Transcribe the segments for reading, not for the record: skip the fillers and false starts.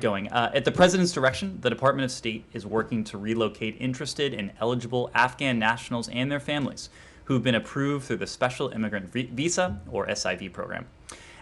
Going. At the President's direction, the Department of State is working to relocate interested and eligible Afghan nationals and their families who've been approved through the Special Immigrant Visa, or SIV program.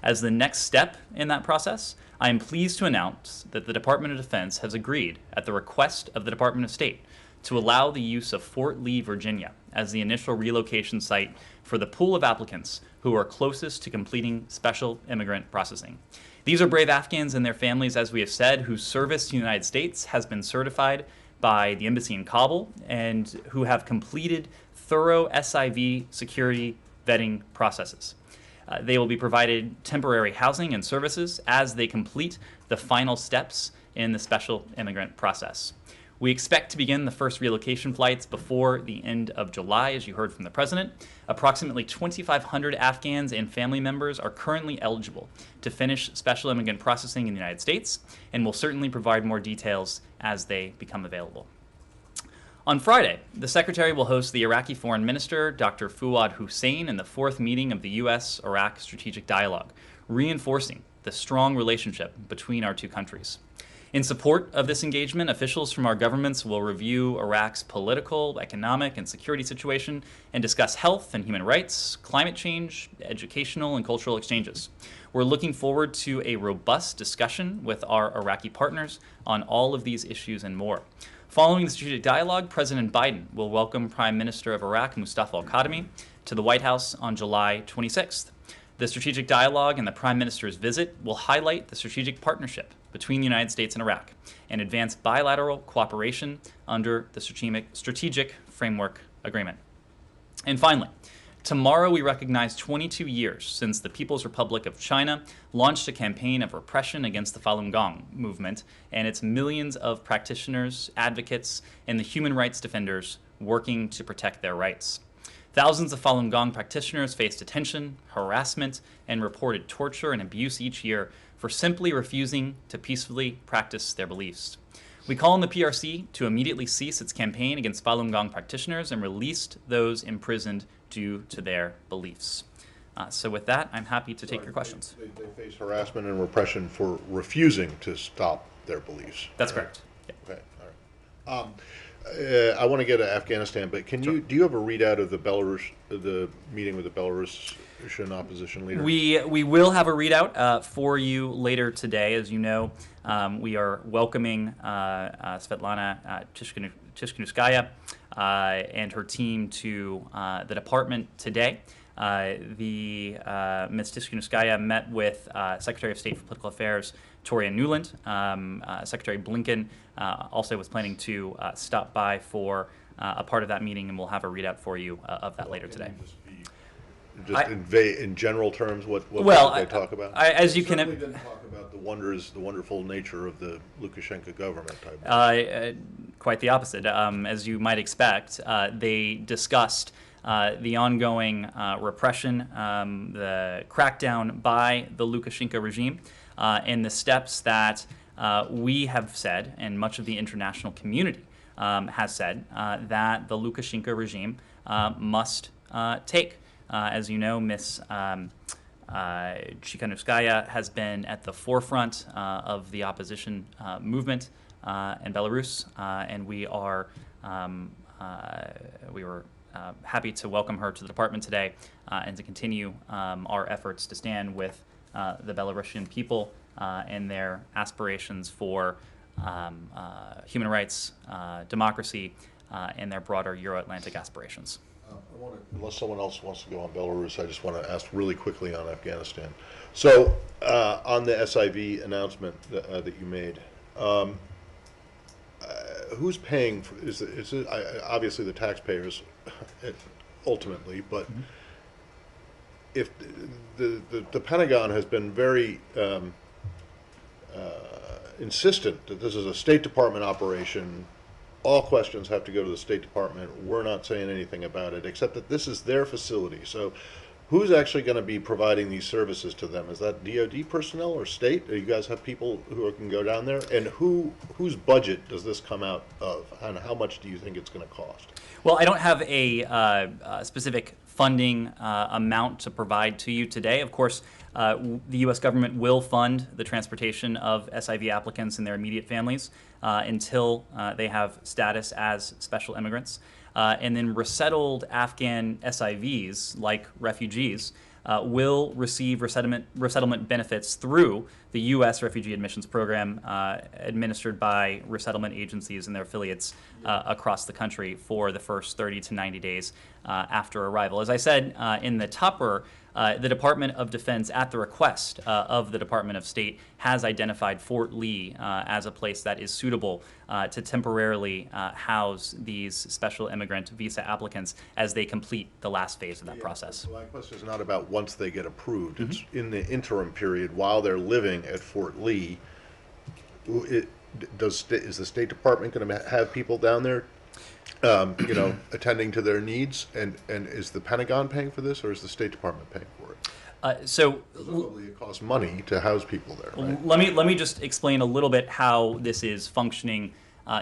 As the next step in that process, I am pleased to announce that the Department of Defense has agreed, at the request of the Department of State, to allow the use of Fort Lee, Virginia, as the initial relocation site for the pool of applicants who are closest to completing special immigrant processing. These are brave Afghans and their families, as we have said, whose service to the United States has been certified by the embassy in Kabul and who have completed thorough SIV security vetting processes. They will be provided temporary housing and services as they complete the final steps in the special immigrant process. We expect to begin the first relocation flights before the end of July, as you heard from the President. Approximately 2,500 Afghans and family members are currently eligible to finish special immigrant processing in the United States, and will certainly provide more details as they become available. On Friday, the Secretary will host the Iraqi Foreign Minister, Dr. Fuad Hussein, in the fourth meeting of the U.S.-Iraq Strategic Dialogue, reinforcing the strong relationship between our two countries. In support of this engagement, officials from our governments will review Iraq's political, economic, and security situation and discuss health and human rights, climate change, educational, and cultural exchanges. We're looking forward to a robust discussion with our Iraqi partners on all of these issues and more. Following the strategic dialogue, President Biden will welcome Prime Minister of Iraq, Mustafa al-Kadhimi, to the White House on July 26th. The strategic dialogue and the Prime Minister's visit will highlight the strategic partnership between the United States and Iraq and advance bilateral cooperation under the Strategic Framework Agreement. And finally, tomorrow we recognize 22 years since the People's Republic of China launched a campaign of repression against the Falun Gong movement and its millions of practitioners, advocates, and the human rights defenders working to protect their rights. Thousands of Falun Gong practitioners face detention, harassment, and reported torture and abuse each year for simply refusing to peacefully practice their beliefs. We call on the PRC to immediately cease its campaign against Falun Gong practitioners and release those imprisoned due to their beliefs. So with that, I'm happy to take your questions. They face harassment and repression for refusing to stop their beliefs. That's correct. Yeah. Okay, all right. I want to get to Afghanistan, but do you have a readout of the meeting with the Belarusian opposition leader? We will have a readout for you later today. As you know, we are welcoming Svetlana Tishkanuskaya and her team to the department today. Ms. Tishkanuskaya met with Secretary of State for Political Affairs Toria Nuland. Secretary Blinken also was planning to stop by for a part of that meeting, and we'll have a readout for you of that later today. In general terms, what did they talk about? As you can, didn't talk about the wonderful nature of the Lukashenko government. Quite the opposite. As you might expect, they discussed the ongoing repression, the crackdown by the Lukashenko regime, and the steps that we have said, and much of the international community has said, that the Lukashenko regime must take. As you know, Ms. Tsikhanouskaya has been at the forefront of the opposition movement in Belarus, and we were happy to welcome her to the department today and to continue our efforts to stand with the Belarusian people and their aspirations for human rights, democracy, and their broader Euro-Atlantic aspirations. Unless someone else wants to go on Belarus, I just want to ask really quickly on Afghanistan. So on the SIV announcement that you made, who's paying for? Is it obviously the taxpayers ultimately, but if the Pentagon has been very insistent that this is a State Department operation. All questions have to go to the State Department. We're not saying anything about it, except that this is their facility. So who's actually going to be providing these services to them? Is that DoD personnel or state? Do you guys have people who can go down there? And whose budget does this come out of? And how much do you think it's going to cost? Well, I don't have a specific funding amount to provide to you today. Of course, the U.S. government will fund the transportation of SIV applicants and their immediate families until they have status as special immigrants. And then resettled Afghan SIVs, like refugees, will receive resettlement benefits through the U.S. Refugee Admissions Program administered by resettlement agencies and their affiliates across the country for the first 30 to 90 days after arrival. As I said in the topper, the Department of Defense, at the request of the Department of State, has identified Fort Lee as a place that is suitable to temporarily house these special immigrant visa applicants as they complete the last phase of that process. My question is not about once they get approved. It's in the interim period while they're living at Fort Lee. Is the State Department going to have people down there attending to their needs, and is the Pentagon paying for this, or is the State Department paying for it? Presumably it costs money to house people there, right? Let me just explain a little bit how this is functioning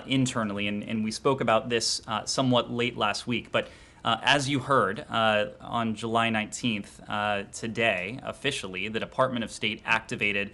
internally, and we spoke about this somewhat late last week, but as you heard, on July 19th, today, officially, the Department of State activated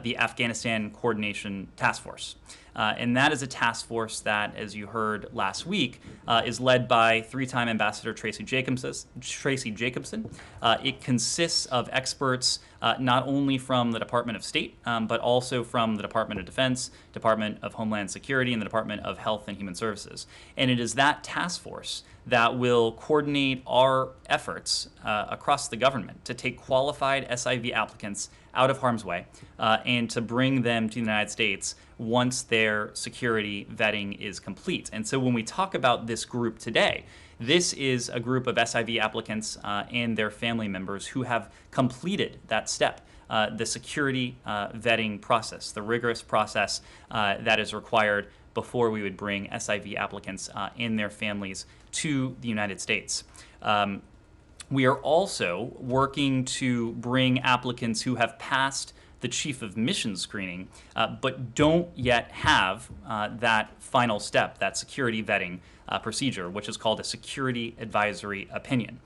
the Afghanistan Coordination Task Force. And that is a task force that, as you heard last week, is led by three-time Ambassador Tracy Jacobson. It consists of experts not only from the Department of State, but also from the Department of Defense, Department of Homeland Security, and the Department of Health and Human Services. And it is that task force that will coordinate our efforts across the government to take qualified SIV applicants out of harm's way and to bring them to the United States once their security vetting is complete. And so when we talk about this group today, this is a group of SIV applicants and their family members who have completed that step, the security vetting process, the rigorous process that is required before we would bring SIV applicants and their families to the United States. We are also working to bring applicants who have passed the Chief of Mission screening, but don't yet have that final step, that security vetting procedure, which is called a security advisory opinion.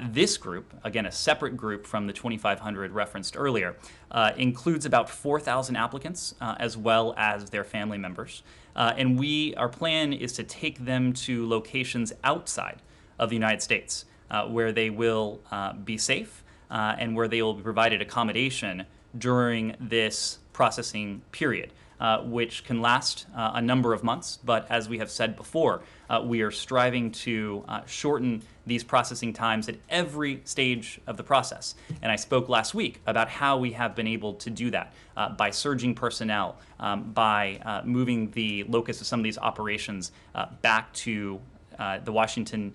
This group, again, a separate group from the 2,500 referenced earlier, includes about 4,000 applicants as well as their family members. And our plan is to take them to locations outside of the United States where they will be safe and where they will be provided accommodation during this processing period, which can last a number of months. But as we have said before, we are striving to shorten these processing times at every stage of the process. And I spoke last week about how we have been able to do that by surging personnel, by moving the locus of some of these operations back to the Washington,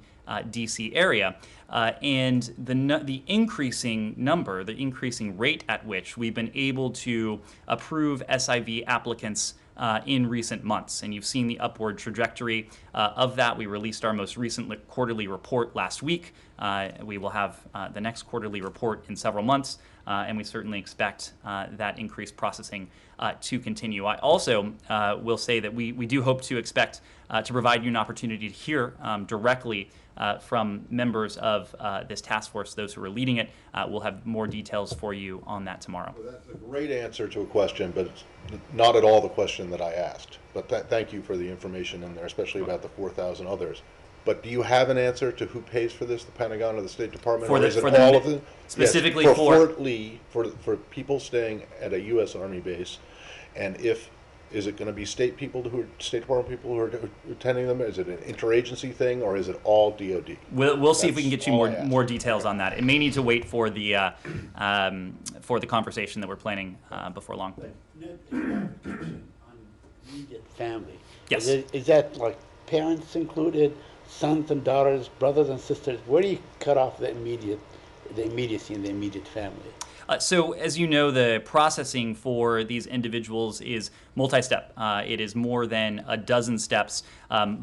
D.C. area, and the increasing number, the increasing rate at which we've been able to approve SIV applicants in recent months. And you've seen the upward trajectory of that. We released our most recent quarterly report last week. We will have the next quarterly report in several months, and we certainly expect that increased processing to continue. I also will say that we do hope to expect to provide you an opportunity to hear directly from members of this task force, those who are leading it. We'll have more details for you on that tomorrow. Well, that's a great answer to a question, but it's not at all the question that I asked. But thank you for the information in there, especially about the 4,000 others. But do you have an answer to who pays for this, the Pentagon or the State Department? For all of them? Specifically yes, for Fort Lee, for people staying at a U.S. Army base, and is it going to be State Department people who are attending them? Is it an interagency thing, or is it all DoD? We'll see if we can get you more details on that. It may need to wait for the conversation that we're planning before long. Ned, on immediate family. Yes. Is that like parents included, sons and daughters, brothers and sisters? Where do you cut off the immediacy in the immediate family? So, as you know, the processing for these individuals is multi-step. It is more than a dozen steps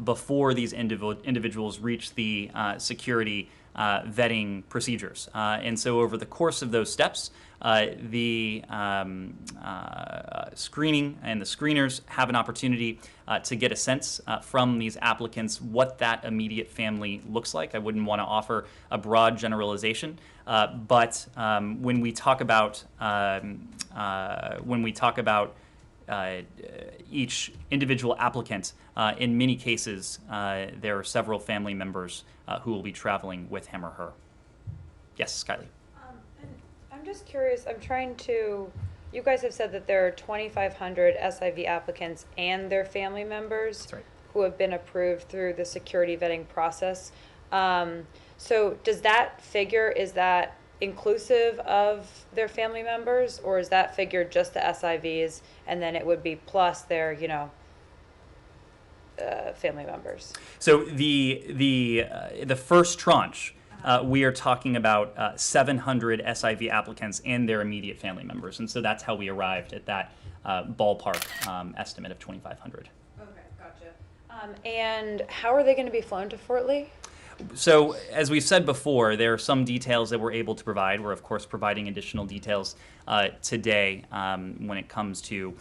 before these individuals reach the security vetting procedures. And so over the course of those steps, the screening and the screeners have an opportunity to get a sense from these applicants what that immediate family looks like. I wouldn't want to offer a broad generalization, but when we talk about each individual applicant, in many cases, there are several family members who will be traveling with him or her. Yes, Kylie. And I'm just curious, you guys have said that there are 2,500 SIV applicants and their family members That's right. who have been approved through the security vetting process. So does that figure, is that inclusive of their family members, or is that figure just the SIVs and then it would be plus their, family members? So the first tranche, we are talking about 700 SIV applicants and their immediate family members, and so that's how we arrived at that ballpark estimate of 2,500. Okay, gotcha. And how are they going to be flown to Fort Lee? So, as we've said before, there are some details that we're able to provide. We're, of course, providing additional details today when it comes to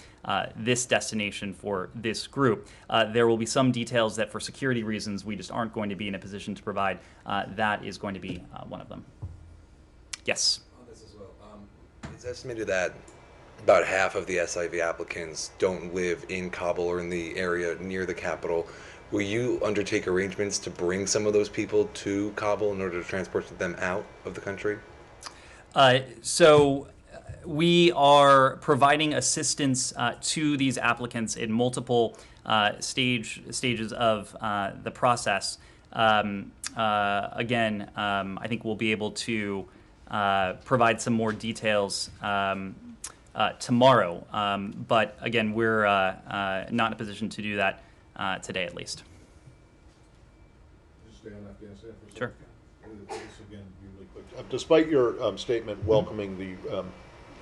this destination for this group. There will be some details that, for security reasons, we just aren't going to be in a position to provide. That is going to be one of them. Yes? On this as well. It's estimated that about half of the SIV applicants don't live in Kabul or in the area near the capital. Will you undertake arrangements to bring some of those people to Kabul in order to transport them out of the country? So we are providing assistance to these applicants in multiple stages of the process. Again, I think we'll be able to provide some more details tomorrow. But again, we're not in a position to do that today, at least. Just stay on Afghanistan for a second. Sure. This again, be really quick. Despite your statement welcoming the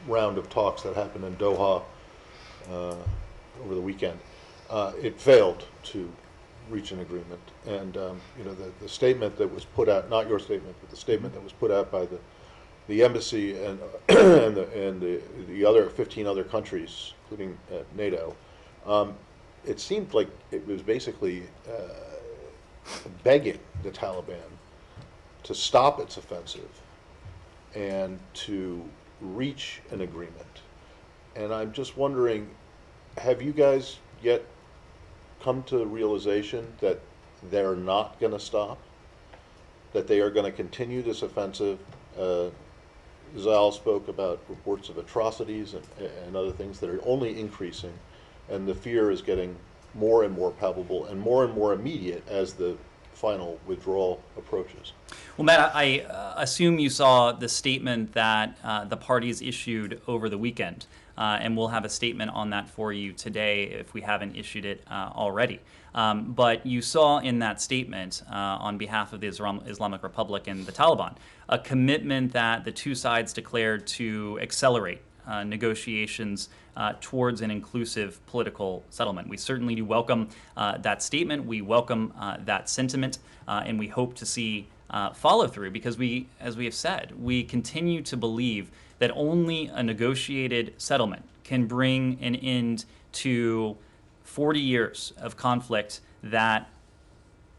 round of talks that happened in Doha over the weekend, it failed to reach an agreement. And the statement that was put out, not your statement, but the statement that was put out by the embassy and the other 15 other countries, including NATO. It seemed like it was basically begging the Taliban to stop its offensive and to reach an agreement. And I'm just wondering, have you guys yet come to the realization that they're not going to stop, that they are going to continue this offensive? Zal spoke about reports of atrocities and other things that are only increasing, and the fear is getting more and more palpable and more immediate as the final withdrawal approaches. Well, Matt, I assume you saw the statement that the parties issued over the weekend, and we'll have a statement on that for you today if we haven't issued it already. But you saw in that statement on behalf of the Islamic Republic and the Taliban a commitment that the two sides declared to accelerate negotiations towards an inclusive political settlement. We certainly do welcome that statement. We welcome that sentiment, and we hope to see follow through, because we, as we have said, we continue to believe that only a negotiated settlement can bring an end to 40 years of conflict that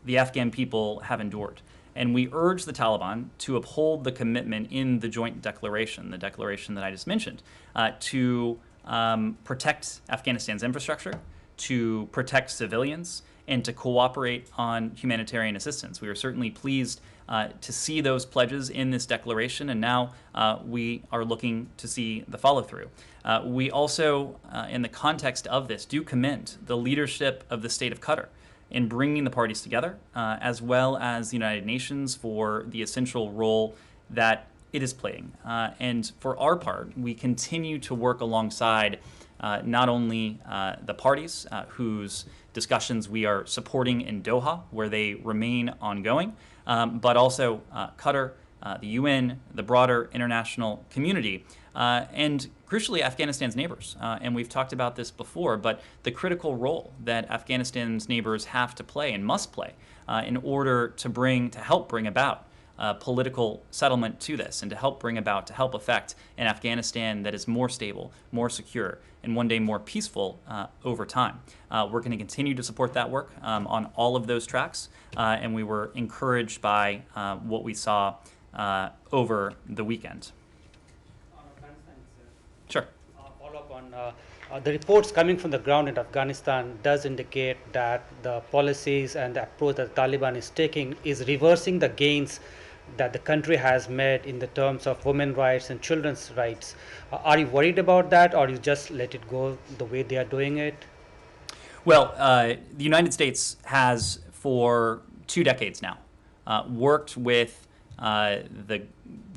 the Afghan people have endured. And we urge the Taliban to uphold the commitment in the joint declaration, the declaration that I just mentioned, to protect Afghanistan's infrastructure, to protect civilians, and to cooperate on humanitarian assistance. We are certainly pleased to see those pledges in this declaration, and now we are looking to see the follow-through. We also, in the context of this, do commend the leadership of the state of Qatar in bringing the parties together, as well as the United Nations for the essential role that it is playing. And for our part, we continue to work alongside not only the parties whose discussions we are supporting in Doha, where they remain ongoing, but also Qatar, the UN, the broader international community, and crucially Afghanistan's neighbors. And we've talked about this before, but the critical role that Afghanistan's neighbors have to play and must play in order to help bring about political settlement to this and to help affect an Afghanistan that is more stable, more secure, and one day more peaceful over time. We're going to continue to support that work on all of those tracks, and we were encouraged by what we saw over the weekend. Sure. Follow up on the reports coming from the ground in Afghanistan does indicate that the policies and the approach that the Taliban is taking is reversing the gains that the country has made in the terms of women's rights and children's rights. Are you worried about that, or you just let it go the way they are doing it? Well, the United States has for 2 decades now worked with the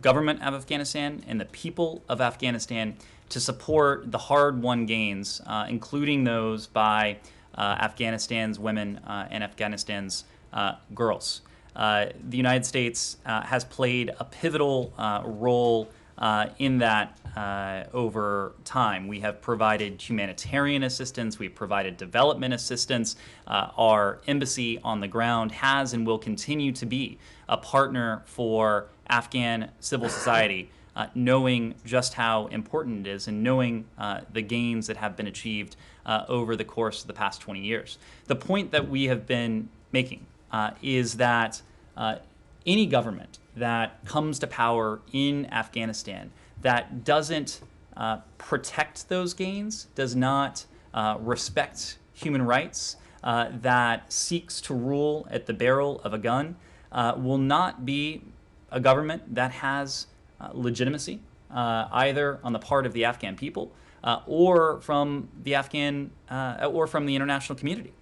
government of Afghanistan and the people of Afghanistan to support the hard-won gains, including those by Afghanistan's women and Afghanistan's girls. The United States has played a pivotal role in that over time. We have provided humanitarian assistance, we've provided development assistance. Our embassy on the ground has and will continue to be a partner for Afghan civil society, knowing just how important it is and knowing the gains that have been achieved over the course of the past 20 years. The point that we have been making is that any government that comes to power in Afghanistan that doesn't protect those gains, does not respect human rights, that seeks to rule at the barrel of a gun, will not be a government that has legitimacy, either on the part of the Afghan people or from the international community.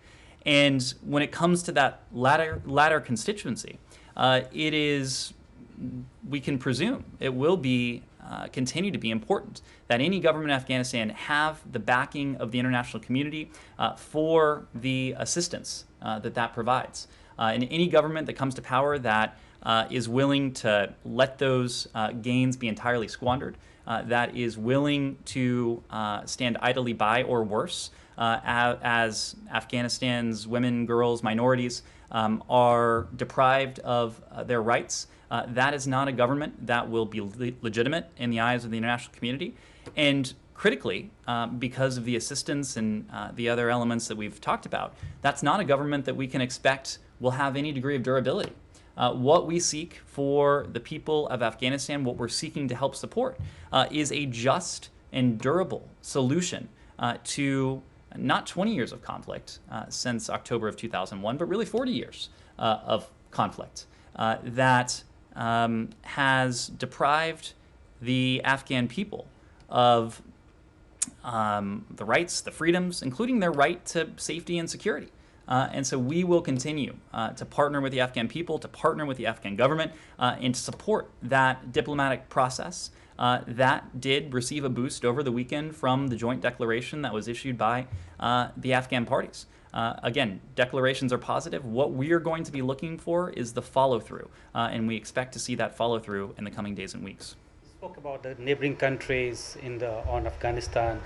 And when it comes to that latter constituency, we can presume it will be continue to be important that any government in Afghanistan have the backing of the international community for the assistance that provides. And any government that comes to power that is willing to let those gains be entirely squandered, that is willing to stand idly by or worse as Afghanistan's women, girls, minorities are deprived of their rights, that is not a government that will be legitimate in the eyes of the international community. And critically, because of the assistance and the other elements that we've talked about, that's not a government that we can expect will have any degree of durability. What we seek for the people of Afghanistan, what we're seeking to help support, is a just and durable solution to not 20 years of conflict since October of 2001, but really 40 years of conflict that has deprived the Afghan people of the rights, the freedoms, including their right to safety and security. And so we will continue to partner with the Afghan people, to partner with the Afghan government, and to support that diplomatic process that did receive a boost over the weekend from the joint declaration that was issued by the Afghan parties. Again, declarations are positive. What we are going to be looking for is the follow-through, and we expect to see that follow-through in the coming days and weeks. Spoke about the neighboring countries on Afghanistan.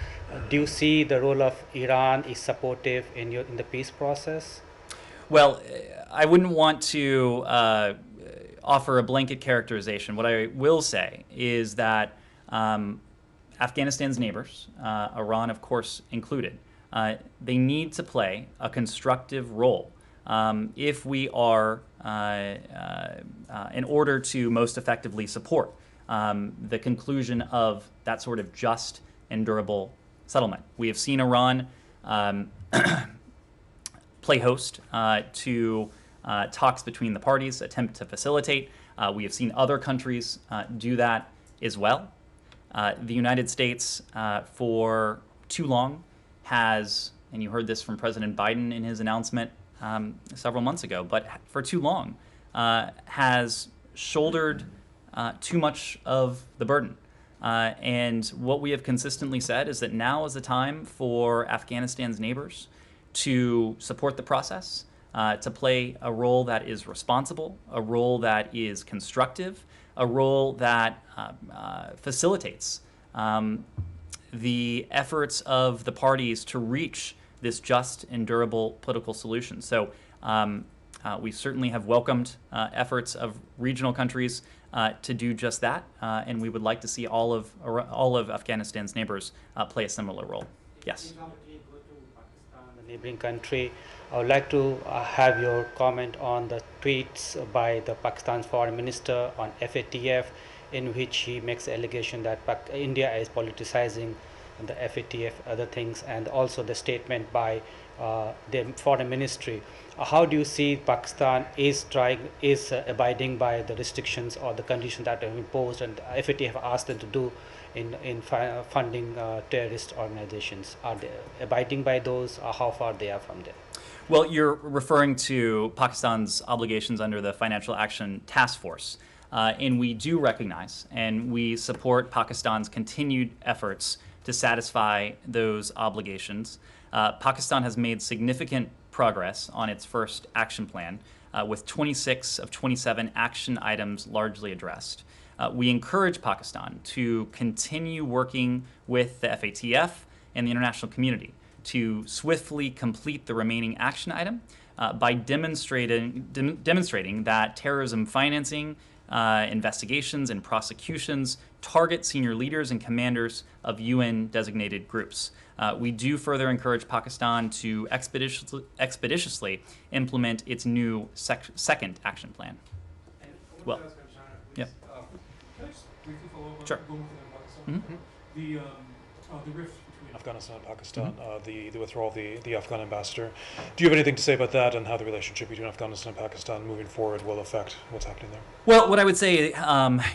Do you see the role of Iran is supportive in the peace process? Well, I wouldn't want to offer a blanket characterization. What I will say is that Afghanistan's neighbors, Iran of course included, they need to play a constructive role if we are, in order to most effectively support the conclusion of that sort of just and durable settlement. We have seen Iran play host to talks between the parties, attempt to facilitate. We have seen other countries do that as well. The United States, for too long, has, and you heard this from President Biden in his announcement several months ago, but for too long has shouldered too much of the burden. And what we have consistently said is that now is the time for Afghanistan's neighbors to support the process, to play a role that is responsible, a role that is constructive, a role that facilitates the efforts of the parties to reach this just and durable political solution. So We certainly have welcomed efforts of regional countries to do just that, and we would like to see all of Afghanistan's neighbors play a similar role. Yes. The neighboring country. I would like to have your comment on the tweets by the Pakistan's foreign minister on FATF, in which he makes the allegation that India is politicizing the FATF, other things, and also the statement by the foreign ministry. How do you see Pakistan is abiding by the restrictions or the conditions that are imposed and FATF asked them to do in funding terrorist organizations? Are they abiding by those, or how far they are from there? Well, you're referring to Pakistan's obligations under the Financial Action Task Force. And we do recognize and we support Pakistan's continued efforts to satisfy those obligations. Pakistan has made significant progress on its first action plan, with 26 of 27 action items largely addressed. We encourage Pakistan to continue working with the FATF and the international community to swiftly complete the remaining action item by demonstrating that terrorism financing, investigations, and prosecutions target senior leaders and commanders of UN-designated groups. We do further encourage Pakistan to expeditiously implement its new second action plan. Well, yeah. Can I just briefly follow up on Sure. going within Pakistan? The rift between Afghanistan and Pakistan, the withdrawal of the Afghan ambassador. Do you have anything to say about that and how the relationship between Afghanistan and Pakistan moving forward will affect what's happening there? Well, what I would say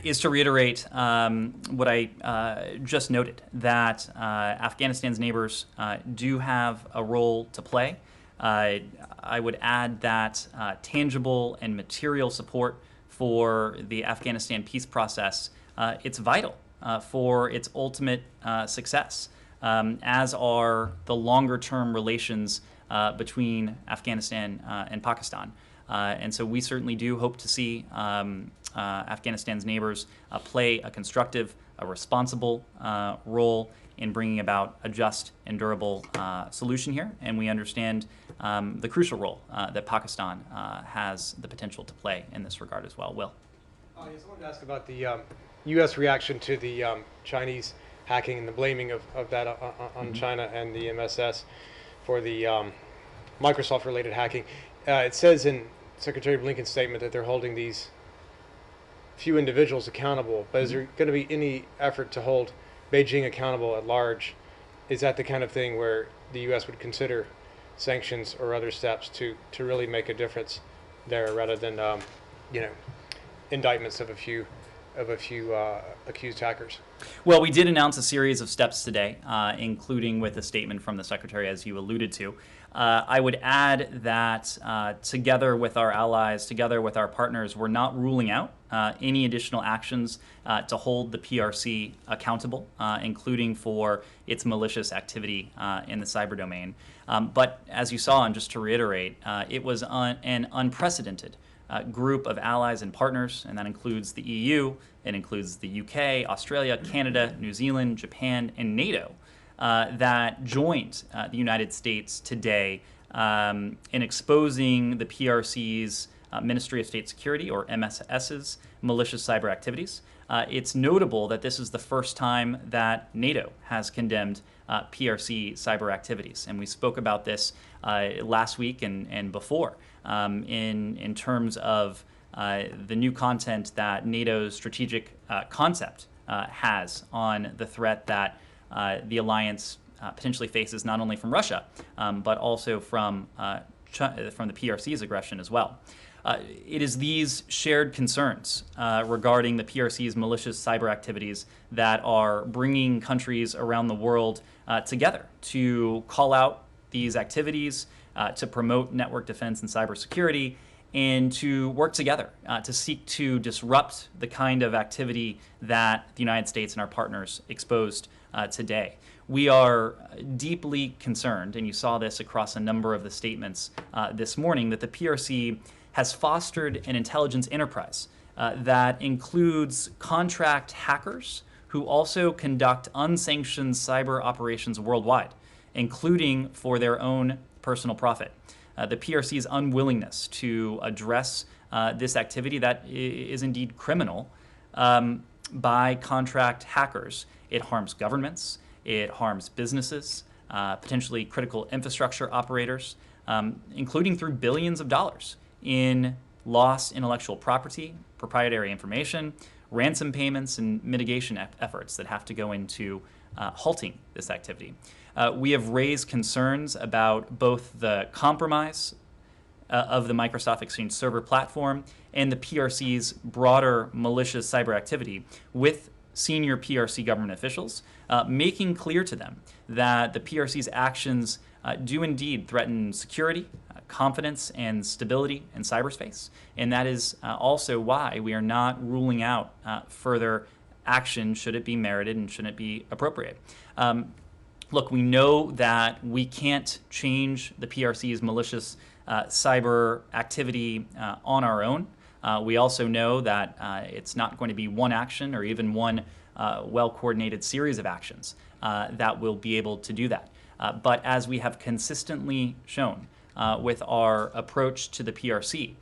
is to reiterate what I just noted, that Afghanistan's neighbors do have a role to play. I would add that tangible and material support for the Afghanistan peace process, it's vital for its ultimate success, as are the longer-term relations between Afghanistan and Pakistan. And so we certainly do hope to see Afghanistan's neighbors play a constructive, a responsible role in bringing about a just and durable solution here. And we understand the crucial role that Pakistan has the potential to play in this regard as well. Will? Yes, I wanted to ask about the U.S. reaction to the Chinese hacking and the blaming of that on China and the MSS for the Microsoft-related hacking. It says in Secretary Blinken's statement that they're holding these few individuals accountable, but is there going to be any effort to hold Beijing accountable at large? Is that the kind of thing where the U.S. would consider sanctions or other steps to really make a difference there, rather than indictments of a few accused hackers? Well, we did announce a series of steps today, including with a statement from the Secretary, as you alluded to. I would add that together with our allies, together with our partners, we're not ruling out any additional actions to hold the PRC accountable, including for its malicious activity in the cyber domain. But as you saw, and just to reiterate, it was an unprecedented group of allies and partners, and that includes the EU, it includes the UK, Australia, Canada, New Zealand, Japan, and NATO, that joined the United States today in exposing the PRC's Ministry of State Security, or MSS's, malicious cyber activities. It's notable that this is the first time that NATO has condemned PRC cyber activities, and we spoke about this last week and before in terms of the new content that NATO's strategic concept has on the threat that the alliance potentially faces, not only from Russia, but also from the PRC's aggression as well. It is these shared concerns regarding the PRC's malicious cyber activities that are bringing countries around the world together to call out these activities, to promote network defense and cybersecurity, and to work together to seek to disrupt the kind of activity that the United States and our partners exposed today. We are deeply concerned, and you saw this across a number of the statements this morning, that the PRC has fostered an intelligence enterprise that includes contract hackers who also conduct unsanctioned cyber operations worldwide, including for their own personal profit. the PRC's unwillingness to address this activity that is indeed criminal by contract hackers. It harms governments, it harms businesses, potentially critical infrastructure operators, including through billions of dollars in lost intellectual property, proprietary information, ransom payments, and mitigation efforts that have to go into halting this activity. We have raised concerns about both the compromise of the Microsoft Exchange Server platform and the PRC's broader malicious cyber activity with senior PRC government officials, making clear to them that the PRC's actions do indeed threaten security, confidence, and stability in cyberspace. And that is also why we are not ruling out further action should it be merited and should it be appropriate. Look, we know that we can't change the PRC's malicious cyber activity on our own. We also know that it's not going to be one action or even one well-coordinated series of actions that will be able to do that. But as we have consistently shown with our approach to the PRC,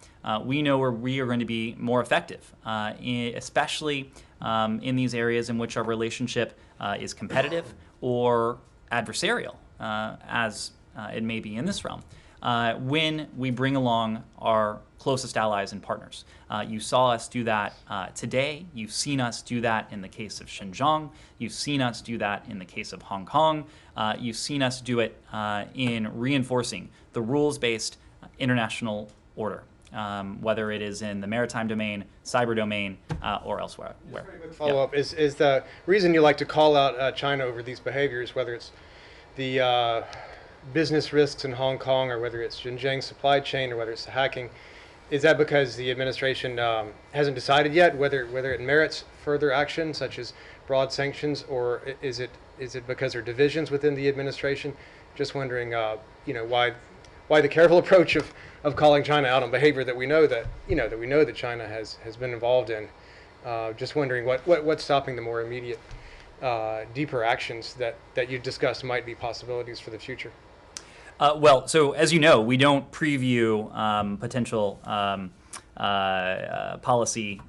we know where we are going to be more effective, especially in these areas in which our relationship is competitive or adversarial, as it may be in this realm, when we bring along our closest allies and partners. You saw us do that today. You've seen us do that in the case of Xinjiang. You've seen us do that in the case of Hong Kong. You've seen us do it in reinforcing the rules-based international order, whether it is in the maritime domain, cyber domain, or elsewhere. Just a very quick follow-up is the reason you like to call out China over these behaviors, whether it's the business risks in Hong Kong or whether it's Xinjiang supply chain or whether it's the hacking, is that because the administration hasn't decided yet whether it merits further action such as broad sanctions, or is it because there are divisions within the administration? Just wondering, why the careful approach of calling China out on behavior that we know that China has been involved in. Just wondering what's stopping the more immediate, deeper actions that you discussed might be possibilities for the future. Well, so as you know, we don't preview potential policy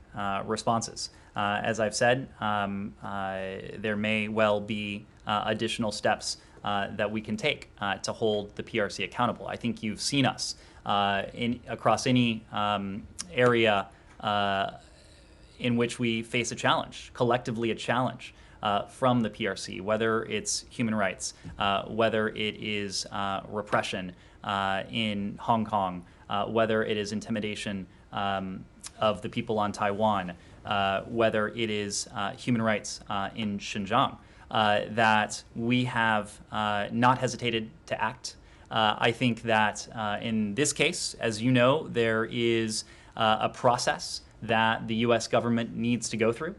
responses. As I've said, there may well be additional steps that we can take to hold the PRC accountable. I think you've seen us across any area in which we face a challenge, collectively a challenge. From the PRC, whether it's human rights, whether it is repression in Hong Kong, whether it is intimidation of the people on Taiwan, whether it is human rights in Xinjiang, that we have not hesitated to act. I think that in this case, as you know, there is a process that the U.S. government needs to go through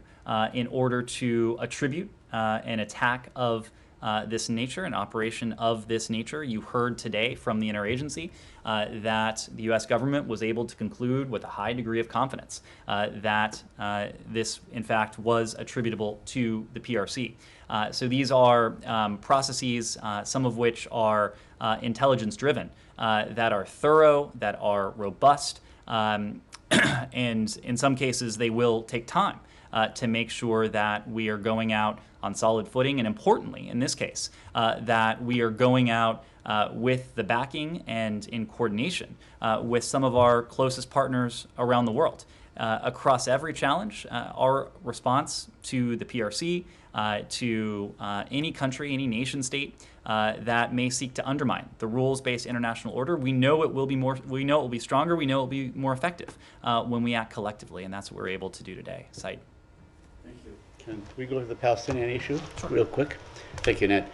in order to attribute an attack of this nature, an operation of this nature. You heard today from the interagency that the U.S. government was able to conclude with a high degree of confidence that this, in fact, was attributable to the PRC. So these are processes, some of which are intelligence-driven, that are thorough, that are robust, and in some cases they will take time. To make sure that we are going out on solid footing, and importantly, in this case, that we are going out with the backing and in coordination with some of our closest partners around the world. Across every challenge, our response to the PRC, to any country, any nation state that may seek to undermine the rules-based international order, we know it will be more. We know it will be stronger. We know it will be more effective when we act collectively, and that's what we're able to do today. Said. Thank you. Can we go to the Palestinian issue real quick? Thank you, Ned.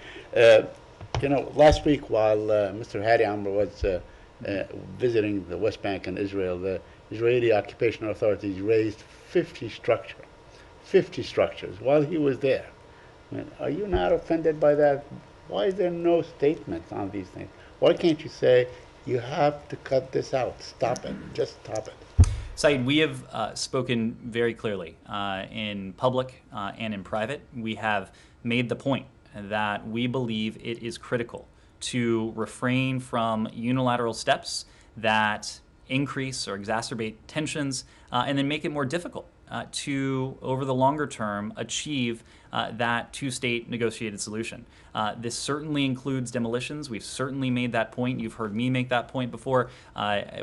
Last week while Mr. Hadi Amr was visiting the West Bank and Israel, the Israeli occupation authorities raised 50 structures while he was there. Are you not offended by that? Why is there no statements on these things? Why can't you say, you have to cut this out, stop it, just stop it? Said, we have spoken very clearly in public and in private. We have made the point that we believe it is critical to refrain from unilateral steps that increase or exacerbate tensions and then make it more difficult to, over the longer term, achieve that two-state negotiated solution. This certainly includes demolitions. We've certainly made that point. You've heard me make that point before.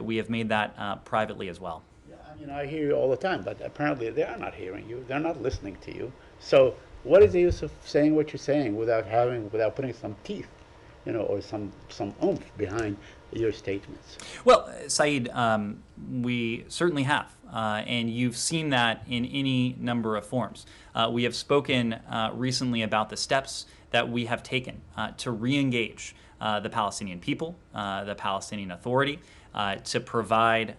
We have made that privately as well. Yeah, I mean, I hear you all the time, but apparently they are not hearing you. They're not listening to you. So what is the use of saying what you're saying without putting some teeth, or some oomph behind your statements? Well, Saeed, we certainly have, and you've seen that in any number of forms. We have spoken recently about the steps that we have taken to re-engage the Palestinian people, the Palestinian Authority, to provide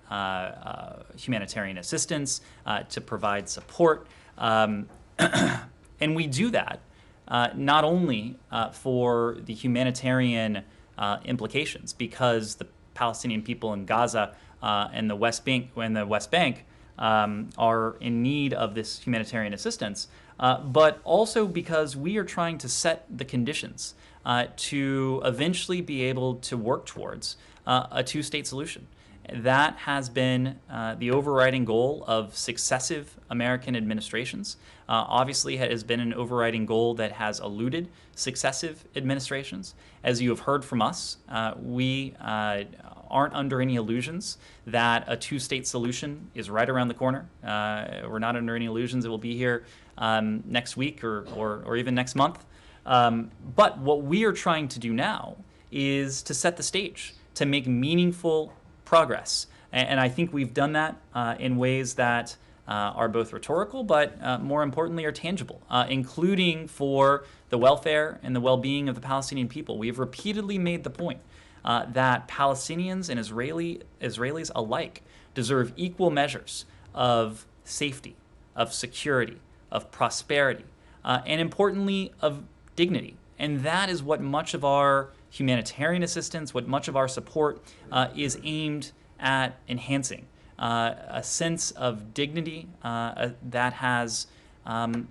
humanitarian assistance, to provide support. And we do that not only for the humanitarian implications, because the Palestinian people in Gaza and the West Bank are in need of this humanitarian assistance, but also because we are trying to set the conditions to eventually be able to work towards a two-state solution. That has been the overriding goal of successive American administrations. Obviously, it has been an overriding goal that has eluded successive administrations. As you have heard from us, we aren't under any illusions that a two-state solution is right around the corner. We're not under any illusions it will be here next week or even next month. But what we are trying to do now is to set the stage, to make meaningful progress. And I think we've done that in ways that are both rhetorical, but more importantly are tangible, including for the welfare and the well-being of the Palestinian people. We have repeatedly made the point that Palestinians and Israelis alike deserve equal measures of safety, of security, of prosperity, and importantly, of dignity. And that is what much of our humanitarian assistance, what much of our support is aimed at enhancing. A sense of dignity that has, in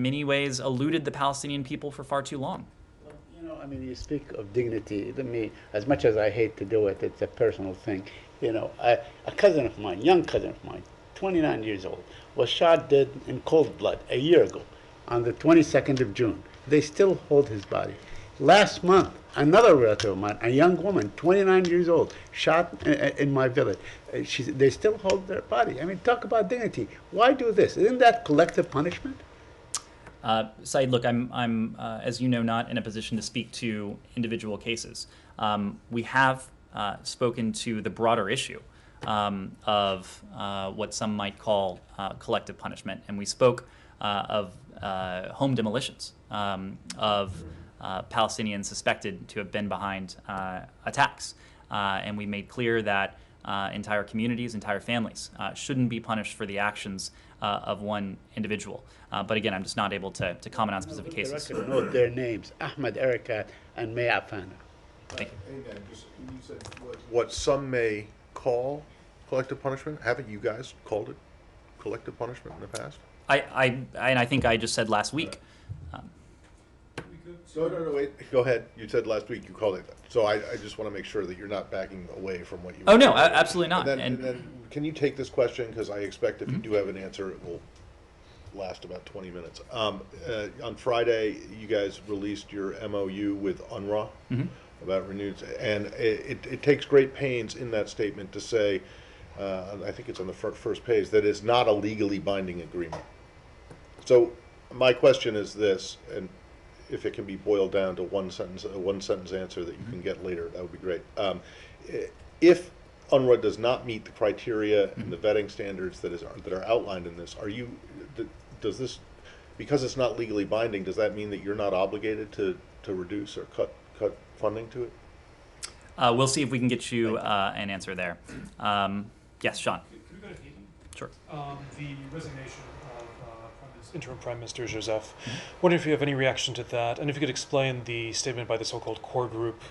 many ways, eluded the Palestinian people for far too long. I mean, you speak of dignity. Let me, as much as I hate to do it, it's a personal thing. A cousin of mine, young cousin of mine, 29 years old, was shot dead in cold blood a year ago on the 22nd of June. They still hold his body. Last month, another relative of mine, a young woman, 29 years old, shot in my village. They still hold their body. I mean, talk about dignity. Why do this? Isn't that collective punishment? Saeed, look, I'm as you know, not in a position to speak to individual cases. We have spoken to the broader issue of what some might call collective punishment, and we spoke of home demolitions of Palestinians suspected to have been behind attacks. And we made clear that entire communities, entire families shouldn't be punished for the actions of one individual. But again, I'm just not able to comment on specific cases. Note their names, Ahmed Erikat and May Afana. Thank you. And you said what some may call collective punishment. Haven't you guys called it collective punishment in the past? I think I just said last week. No, wait. Go ahead. You said last week you called it that. So I just want to make sure that you're not backing away from what you. Oh no, absolutely not. And then can you take this question, because I expect if you do have an answer, it will last about 20 minutes. On Friday, you guys released your MOU with UNRWA about renewed, and it takes great pains in that statement to say, I think it's on the first page, that it's not a legally binding agreement. So my question is this, and if it can be boiled down to one sentence answer that you can get later, that would be great. If UNRWA does not meet the criteria and the vetting standards that are outlined in this, does this, because it's not legally binding, does that mean that you're not obligated to reduce or cut funding to it? We'll see if we can get you an answer there. Yes, Sean. Could we go to Haiti? Sure. The resignation of interim Prime Minister Joseph. Wondering if you have any reaction to that, and if you could explain the statement by the so-called core group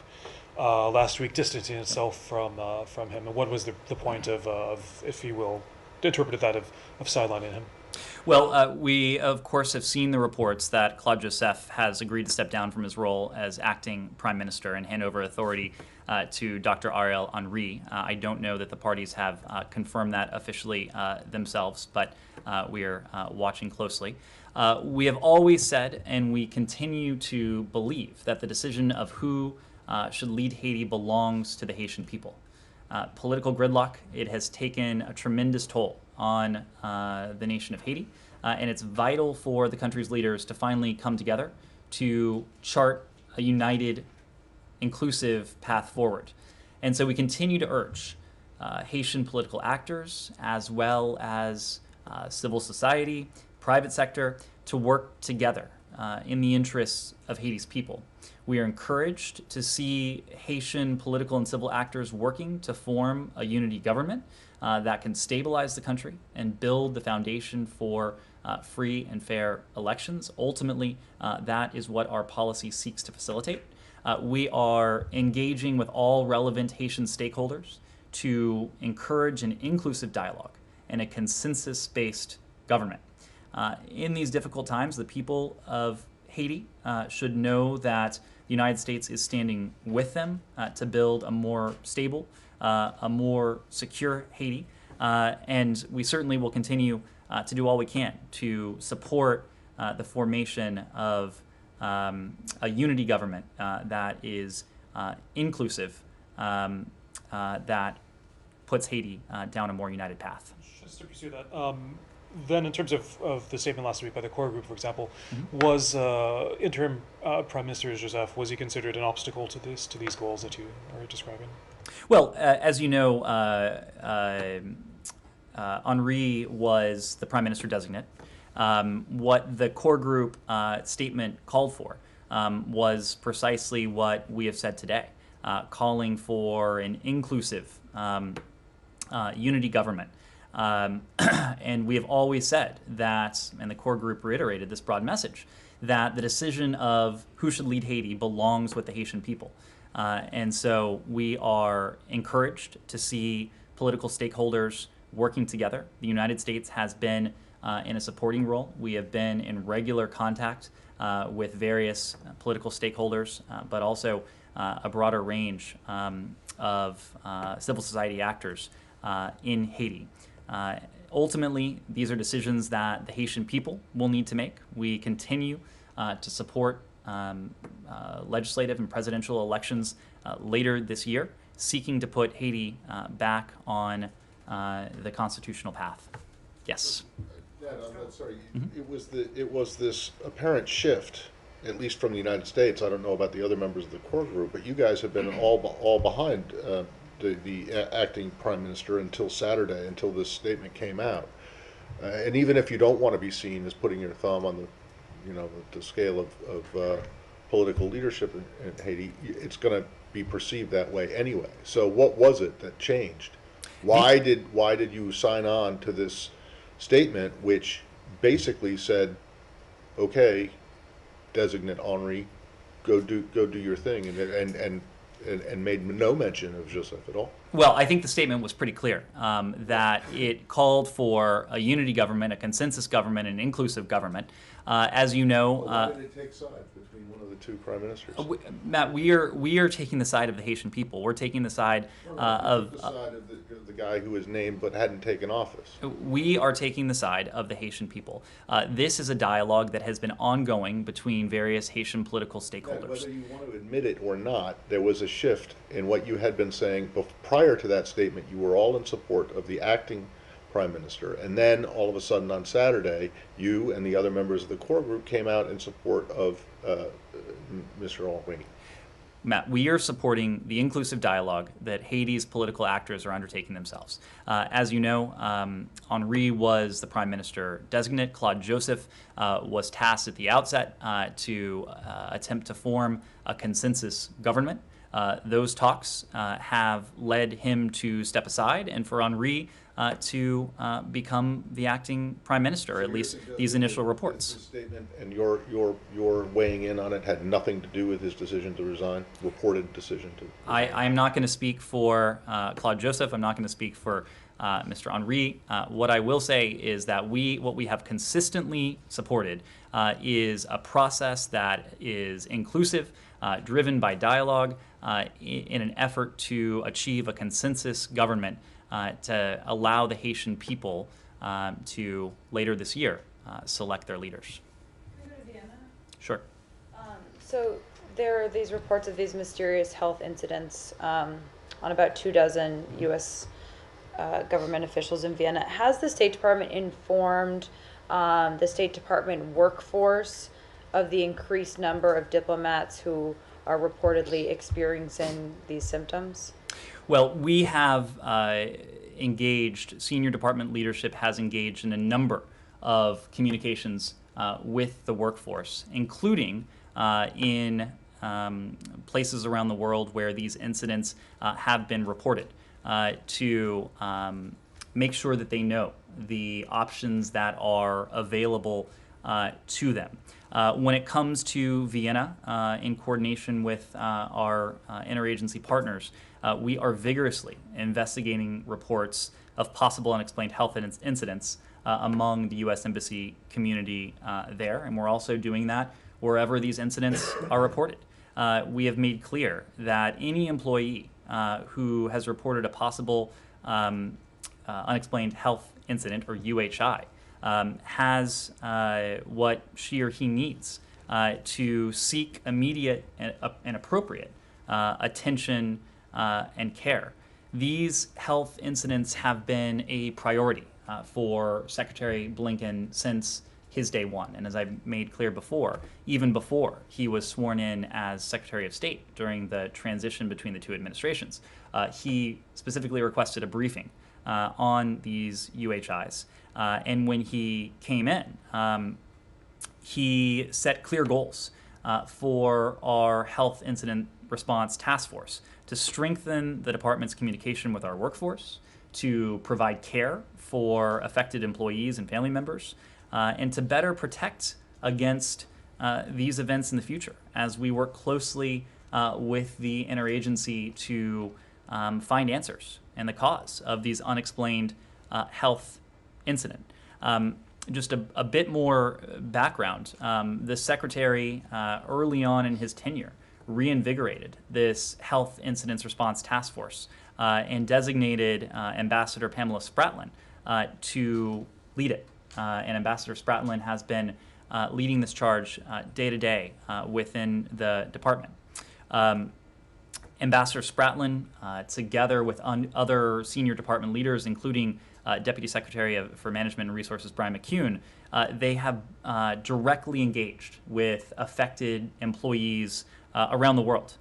last week distancing itself from him, and what was the point of, if you will, interpret that of sidelining him? Well, we, of course, have seen the reports that Claude Joseph has agreed to step down from his role as acting prime minister and hand over authority to Dr. Ariel Henry. I don't know that the parties have confirmed that officially themselves, but we are watching closely. We have always said, and we continue to believe, that the decision of who should lead Haiti belongs to the Haitian people. Political gridlock, it has taken a tremendous toll on the nation of Haiti, and it's vital for the country's leaders to finally come together to chart a united, inclusive path forward. And so we continue to urge Haitian political actors, as well as civil society, private sector, to work together in the interests of Haiti's people. We are encouraged to see Haitian political and civil actors working to form a unity government that can stabilize the country and build the foundation for free and fair elections. Ultimately, that is what our policy seeks to facilitate. We are engaging with all relevant Haitian stakeholders to encourage an inclusive dialogue and a consensus-based government. In these difficult times, the people of Haiti should know that the United States is standing with them to build a more stable, a more secure Haiti. And we certainly will continue to do all we can to support the formation of a unity government that is inclusive, that puts Haiti down a more united path. Just to pursue that, then in terms of the statement last week by the core group, for example, was interim Prime Minister Joseph, was he considered an obstacle to these goals that you are describing? Well, as you know, Henri was the Prime Minister designate. What the core group statement called for was precisely what we have said today, calling for an inclusive unity government. And we have always said that, and the core group reiterated this broad message, that the decision of who should lead Haiti belongs with the Haitian people. And so we are encouraged to see political stakeholders working together. The United States has been in a supporting role. We have been in regular contact with various political stakeholders, but also a broader range of civil society actors in Haiti. Ultimately, these are decisions that the Haitian people will need to make. We continue to support legislative and presidential elections later this year, seeking to put Haiti back on the constitutional path. Yes. Dad, I'm sorry. It was this apparent shift, at least from the United States. I don't know about the other members of the core group, but you guys have been all behind the acting prime minister until Saturday, until this statement came out. And even if you don't want to be seen as putting your thumb on the scale of political leadership in Haiti, it's going to be perceived that way anyway. So what was it that changed? Why did you sign on to this statement, which basically said, okay, designate Henri, go do your thing, and made no mention of Joseph at all? Well, I think the statement was pretty clear, that it called for a unity government, a consensus government, an inclusive government. As you know, why did it take sides between one of the two prime ministers? Matt, we are taking the side of the Haitian people. We're taking the side of the side of the guy who was named but hadn't taken office. We are taking the side of the Haitian people. This is a dialogue that has been ongoing between various Haitian political stakeholders. Yeah, whether you want to admit it or not, there was a shift in what you had been saying prior to that statement. You were all in support of the acting prime minister, and then all of a sudden on Saturday, you and the other members of the core group came out in support of Mr. Henri. Matt, we are supporting the inclusive dialogue that Haiti's political actors are undertaking themselves. As you know, Henri was the prime minister designate. Claude Joseph was tasked at the outset to attempt to form a consensus government. Those talks have led him to step aside and for Henri to become the acting prime minister, at least these initial reports. His statement and your weighing in on it had nothing to do with his decision to resign, reported decision to resign. I'm not going to speak for Claude Joseph. I'm not going to speak for Mr. Henri. What I will say is that what we have consistently supported is a process that is inclusive, driven by dialogue, in an effort to achieve a consensus government to allow the Haitian people to, later this year, select their leaders. Can we go to Vienna? Sure. So there are these reports of these mysterious health incidents on about 24 U.S. Government officials in Vienna. Has the State Department informed the State Department workforce of the increased number of diplomats who are reportedly experiencing these symptoms? Well, we have engaged, senior department leadership has engaged in a number of communications with the workforce, including in places around the world where these incidents have been reported, to make sure that they know the options that are available to them. When it comes to Vienna, in coordination with our interagency partners, we are vigorously investigating reports of possible unexplained health incidents among the U.S. Embassy community there, and we're also doing that wherever these incidents are reported. We have made clear that any employee who has reported a possible unexplained health incident, or UHI, has what she or he needs to seek immediate and appropriate attention and care. These health incidents have been a priority for Secretary Blinken since his day one. And as I made clear before, even before he was sworn in as Secretary of State during the transition between the two administrations, he specifically requested a briefing on these UHIs. And when he came in, he set clear goals for our health incident response task force to strengthen the department's communication with our workforce, to provide care for affected employees and family members, and to better protect against these events in the future as we work closely with the interagency to find answers and the cause of these unexplained health incident. Just a bit more background. The Secretary, early on in his tenure, reinvigorated this health incidents response task force and designated Ambassador Pamela Spratlin to lead it. And Ambassador Spratlin has been leading this charge day to day within the department. Ambassador Spratlin, together with other senior department leaders, including Deputy Secretary for Management and Resources Brian McCune, they have directly engaged with affected employees around the world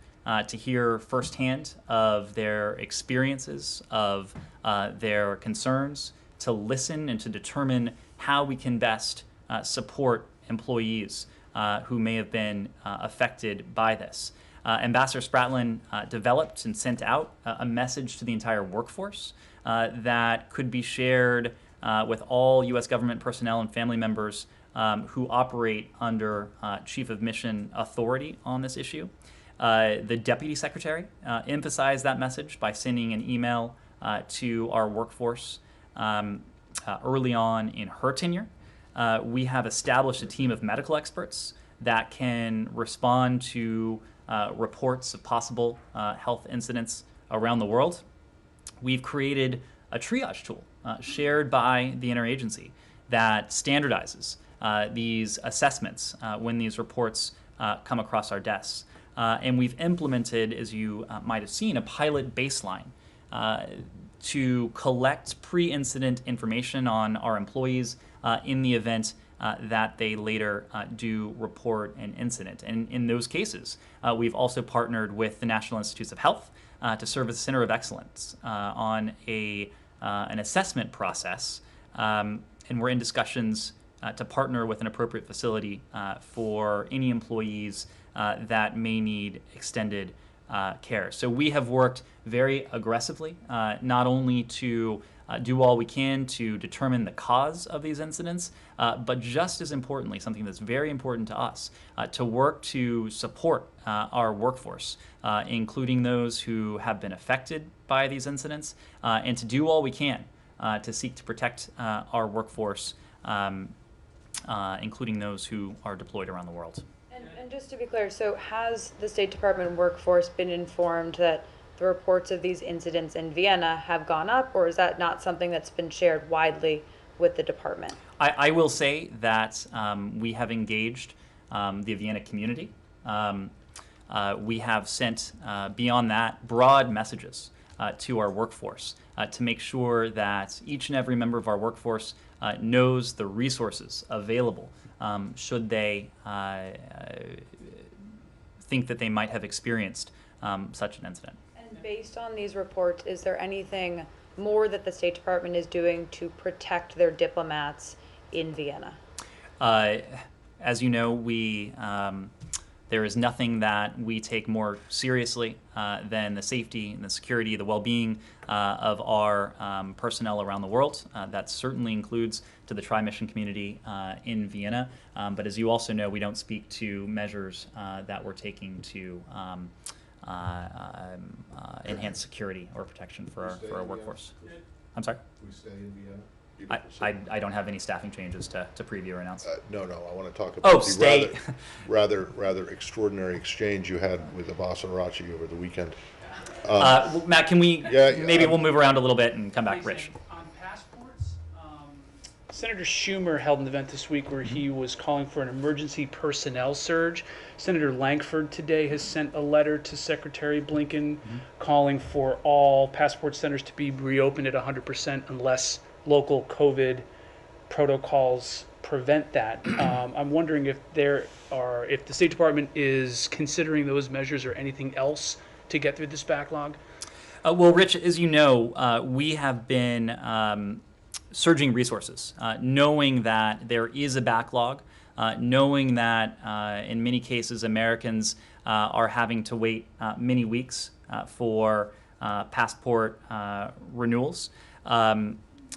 to hear firsthand of their experiences, of their concerns, to listen and to determine how we can best support employees who may have been affected by this. Ambassador Spratlin developed and sent out a message to the entire workforce that could be shared with all U.S. government personnel and family members who operate under Chief of Mission authority on this issue. The Deputy Secretary emphasized that message by sending an email to our workforce early on in her tenure. We have established a team of medical experts that can respond to reports of possible health incidents around the world. We've created a triage tool shared by the interagency that standardizes these assessments when these reports come across our desks. And we've implemented, as you might have seen, a pilot baseline to collect pre-incident information on our employees in the event that they later do report an incident. And in those cases, we've also partnered with the National Institutes of Health to serve as a center of excellence on an assessment process. And we're in discussions to partner with an appropriate facility for any employees that may need extended care. So we have worked very aggressively, not only to do all we can to determine the cause of these incidents, but just as importantly, something that's very important to us, to work to support our workforce, including those who have been affected by these incidents, and to do all we can to seek to protect our workforce, including those who are deployed around the world. And just to be clear, so has the State Department workforce been informed that the reports of these incidents in Vienna have gone up, or is that not something that's been shared widely with the department? I will say that we have engaged the Vienna community. We have sent, beyond that, broad messages to our workforce to make sure that each and every member of our workforce knows the resources available should they think that they might have experienced such an incident. And based on these reports, is there anything more that the State Department is doing to protect their diplomats in Vienna? As you know, there is nothing that we take more seriously than the safety and the security, the well-being of our personnel around the world. That certainly includes to the tri-mission community in Vienna. But as you also know, we don't speak to measures that we're taking to enhance security or protection for our workforce. I'm sorry? We stay in Vienna? I don't have any staffing changes to preview or announce. No, I want to talk about the stay. rather extraordinary exchange you had with Abbas Arachi over the weekend. Matt, can we maybe we'll move around a little bit and come back, Rich? On passports, Senator Schumer held an event this week where he was calling for an emergency personnel surge. Senator Lankford today has sent a letter to Secretary Blinken calling for all passport centers to be reopened at 100% unless local COVID protocols prevent that. I'm wondering if if the State Department is considering those measures or anything else to get through this backlog. Well, Rich, as you know, we have been surging resources, knowing that there is a backlog, knowing that in many cases Americans are having to wait many weeks for passport renewals.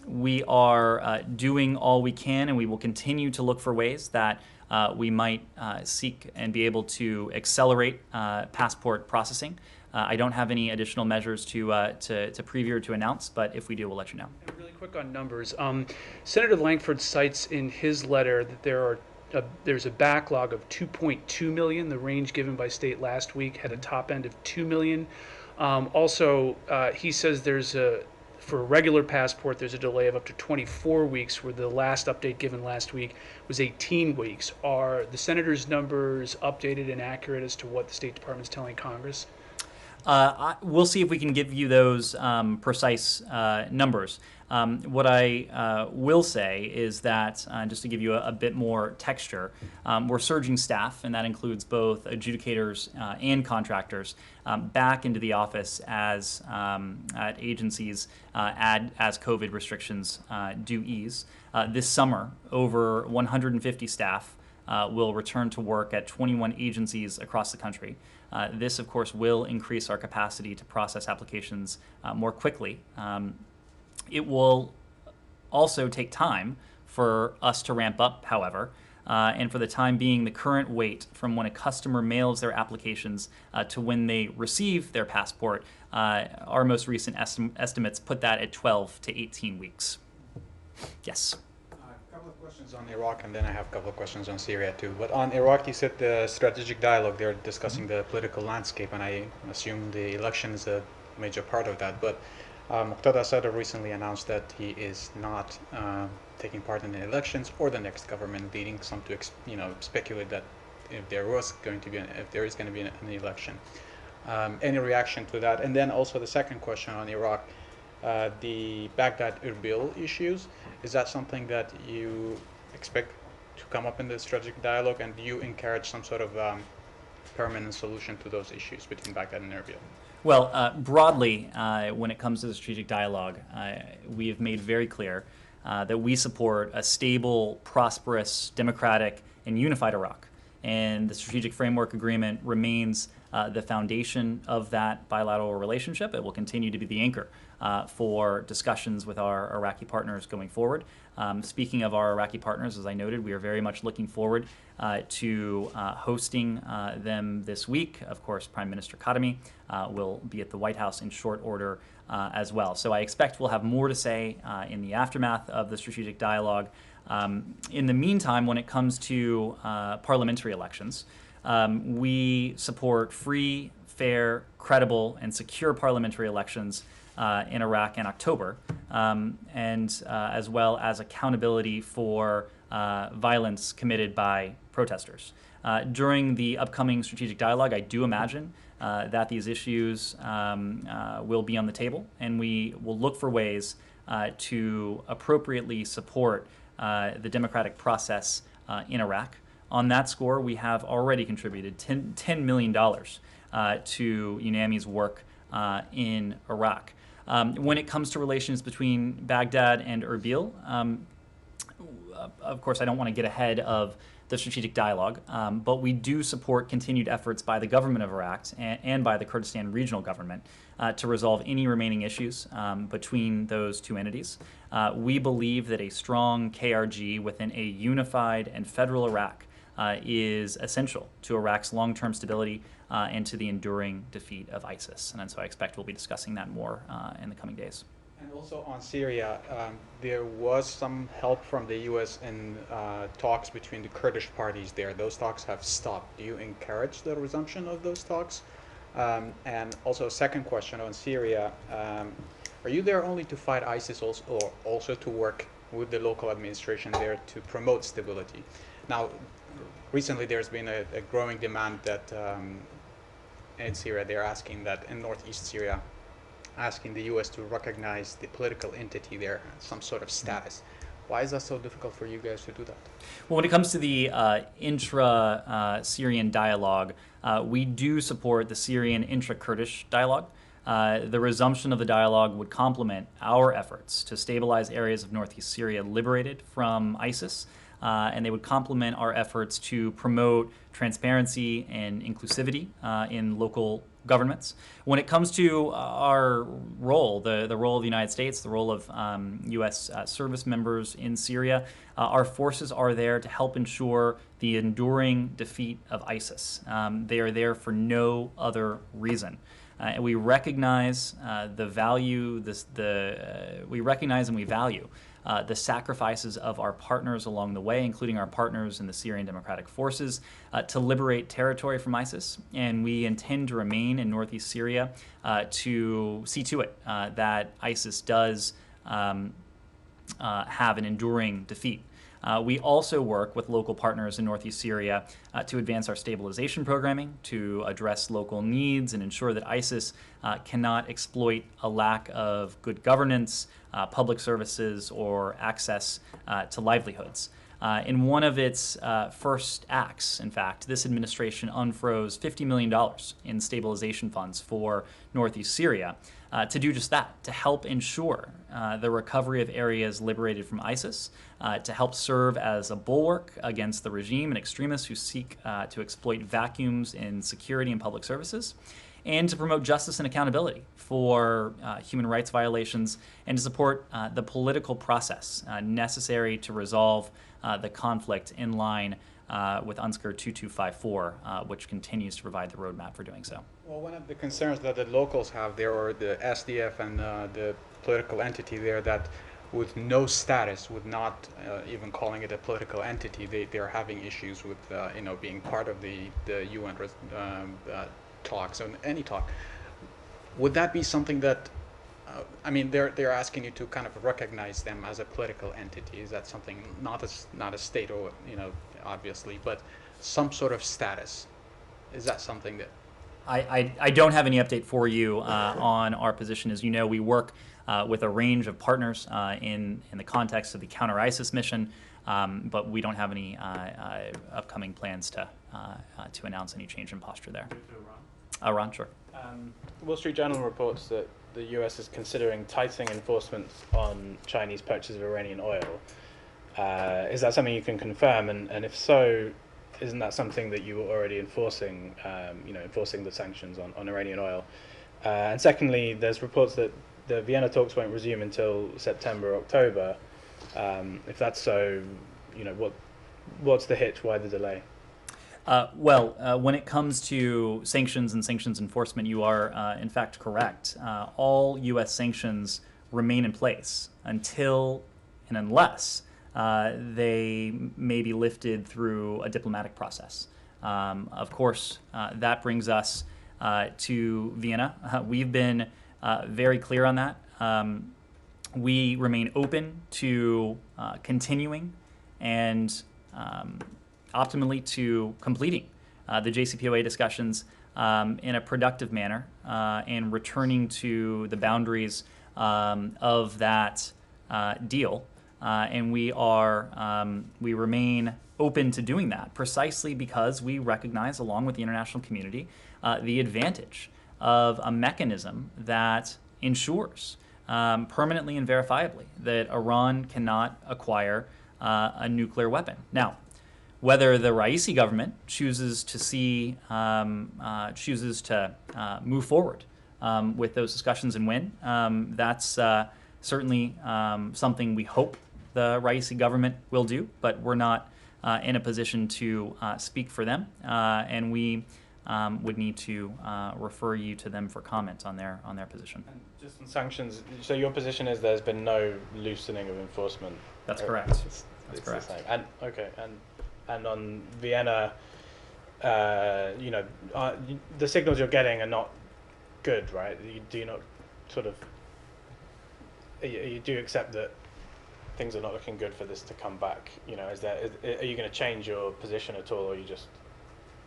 We are doing all we can, and we will continue to look for ways that we might seek and be able to accelerate passport processing. I don't have any additional measures to preview or to announce, but if we do, we'll let you know. And really quick on numbers. Senator Lankford cites in his letter that there's a backlog of 2.2 million. The range given by state last week had a top end of 2 million. Also, he says for a regular passport, there's a delay of up to 24 weeks, where the last update given last week was 18 weeks. Are the senator's numbers updated and accurate as to what the State Department's telling Congress? We'll see if we can give you those precise numbers. What I will say is that, just to give you a bit more texture, we're surging staff, and that includes both adjudicators and contractors, back into the office as at agencies as COVID restrictions do ease. This summer, over 150 staff will return to work at 21 agencies across the country. This, of course, will increase our capacity to process applications more quickly. It will also take time for us to ramp up, however, and for the time being, the current wait from when a customer mails their applications to when they receive their passport, our most recent estimates put that at 12 to 18 weeks. Yes? A couple of questions on Iraq, and then I have a couple of questions on Syria too. But on Iraq, you said the strategic dialogue, they're discussing the political landscape, and I assume the election is a major part of that. But Muqtada Sadr recently announced that he is not taking part in the elections or the next government, leading some to speculate that if there is going to be an election. Any reaction to that? And then also the second question on Iraq, the Baghdad-Erbil issues. Is that something that you expect to come up in the strategic dialogue, and do you encourage some sort of permanent solution to those issues between Baghdad and Erbil? Well, broadly, when it comes to the strategic dialogue, we have made very clear that we support a stable, prosperous, democratic, and unified Iraq. And the Strategic Framework Agreement remains the foundation of that bilateral relationship. It will continue to be the anchor for discussions with our Iraqi partners going forward. Speaking of our Iraqi partners, as I noted, we are very much looking forward to hosting them this week. Of course, Prime Minister Khatami will be at the White House in short order as well. So I expect we'll have more to say in the aftermath of the strategic dialogue. In the meantime, when it comes to parliamentary elections, we support free, fair, credible, and secure parliamentary elections in Iraq in October, and as well as accountability for violence committed by protesters. During the upcoming strategic dialogue, I do imagine that these issues will be on the table, and we will look for ways to appropriately support the democratic process in Iraq. On that score, we have already contributed $10 million to UNAMI's work in Iraq. When it comes to relations between Baghdad and Erbil, of course, I don't want to get ahead of the strategic dialogue, but we do support continued efforts by the government of Iraq and by the Kurdistan Regional Government to resolve any remaining issues between those two entities. We believe that a strong KRG within a unified and federal Iraq is essential to Iraq's long-term stability and to the enduring defeat of ISIS. And so I expect we'll be discussing that more in the coming days. And also on Syria, there was some help from the U.S. in talks between the Kurdish parties there. Those talks have stopped. Do you encourage the resumption of those talks? And also a second question on Syria, are you there only to fight ISIS also, or also to work with the local administration there to promote stability? Now, recently there's been a growing demand that in Syria, they're asking that in northeast Syria, asking the U.S. to recognize the political entity there, some sort of status. Why is that so difficult for you guys to do that? Well, when it comes to the intra-Syrian dialogue, we do support the Syrian intra-Kurdish dialogue. The resumption of the dialogue would complement our efforts to stabilize areas of northeast Syria liberated from ISIS, and they would complement our efforts to promote transparency and inclusivity in local governments. When it comes to our role, the role of the United States, the role of U.S. Service members in Syria, our forces are there to help ensure the enduring defeat of ISIS. They are there for no other reason. And we recognize the value, we recognize and we value the sacrifices of our partners along the way, including our partners in the Syrian Democratic Forces, to liberate territory from ISIS. And we intend to remain in northeast Syria to see to it that ISIS does have an enduring defeat. We also work with local partners in northeast Syria to advance our stabilization programming, to address local needs and ensure that ISIS cannot exploit a lack of good governance, public services, or access to livelihoods. In one of its first acts, in fact, this administration unfroze $50 million in stabilization funds for northeast Syria to do just that, to help ensure the recovery of areas liberated from ISIS, to help serve as a bulwark against the regime and extremists who seek to exploit vacuums in security and public services, and to promote justice and accountability for human rights violations, and to support the political process necessary to resolve the conflict in line with UNSCR 2254, which continues to provide the roadmap for doing so. Well, one of the concerns that the locals have there, or the SDF and the political entity there, that with no status, with not even calling it a political entity, they're having issues with being part of the UN talks, or any talk. Would that be something that, they're asking you to kind of recognize them as a political entity? Is that something, not a state, or obviously, but some sort of status? Is that something that? I don't have any update for you on our position. As you know, we work with a range of partners in the context of the counter-ISIS mission, but we don't have any upcoming plans to announce any change in posture there. Ron, sure. Wall Street Journal reports that the U.S. is considering tightening enforcement on Chinese purchase of Iranian oil. Is that something you can confirm? And if so, isn't that something that you were already enforcing, enforcing the sanctions on Iranian oil? And secondly, there's reports that the Vienna talks won't resume until September, October. If that's so, what's the hitch? Why the delay? When it comes to sanctions and sanctions enforcement, you are, in fact, correct. All U.S. sanctions remain in place until and unless they may be lifted through a diplomatic process. Of course, that brings us to Vienna. We've been very clear on that. We remain open to continuing and optimally to completing the JCPOA discussions in a productive manner and returning to the boundaries of that deal. And we remain open to doing that precisely because we recognize, along with the international community, the advantage of a mechanism that ensures permanently and verifiably that Iran cannot acquire a nuclear weapon. Now, whether the Raisi government chooses to move forward with those discussions and win, that's certainly something we hope the Raisi government will do, but we're not in a position to speak for them, and we would need to refer you to them for comment on their position. And just on sanctions, so your position is there's been no loosening of enforcement? That's correct. That's correct. And on Vienna, the signals you're getting are not good, right? You do not you do accept that things are not looking good for this to come back. Are you going to change your position at all, or are you just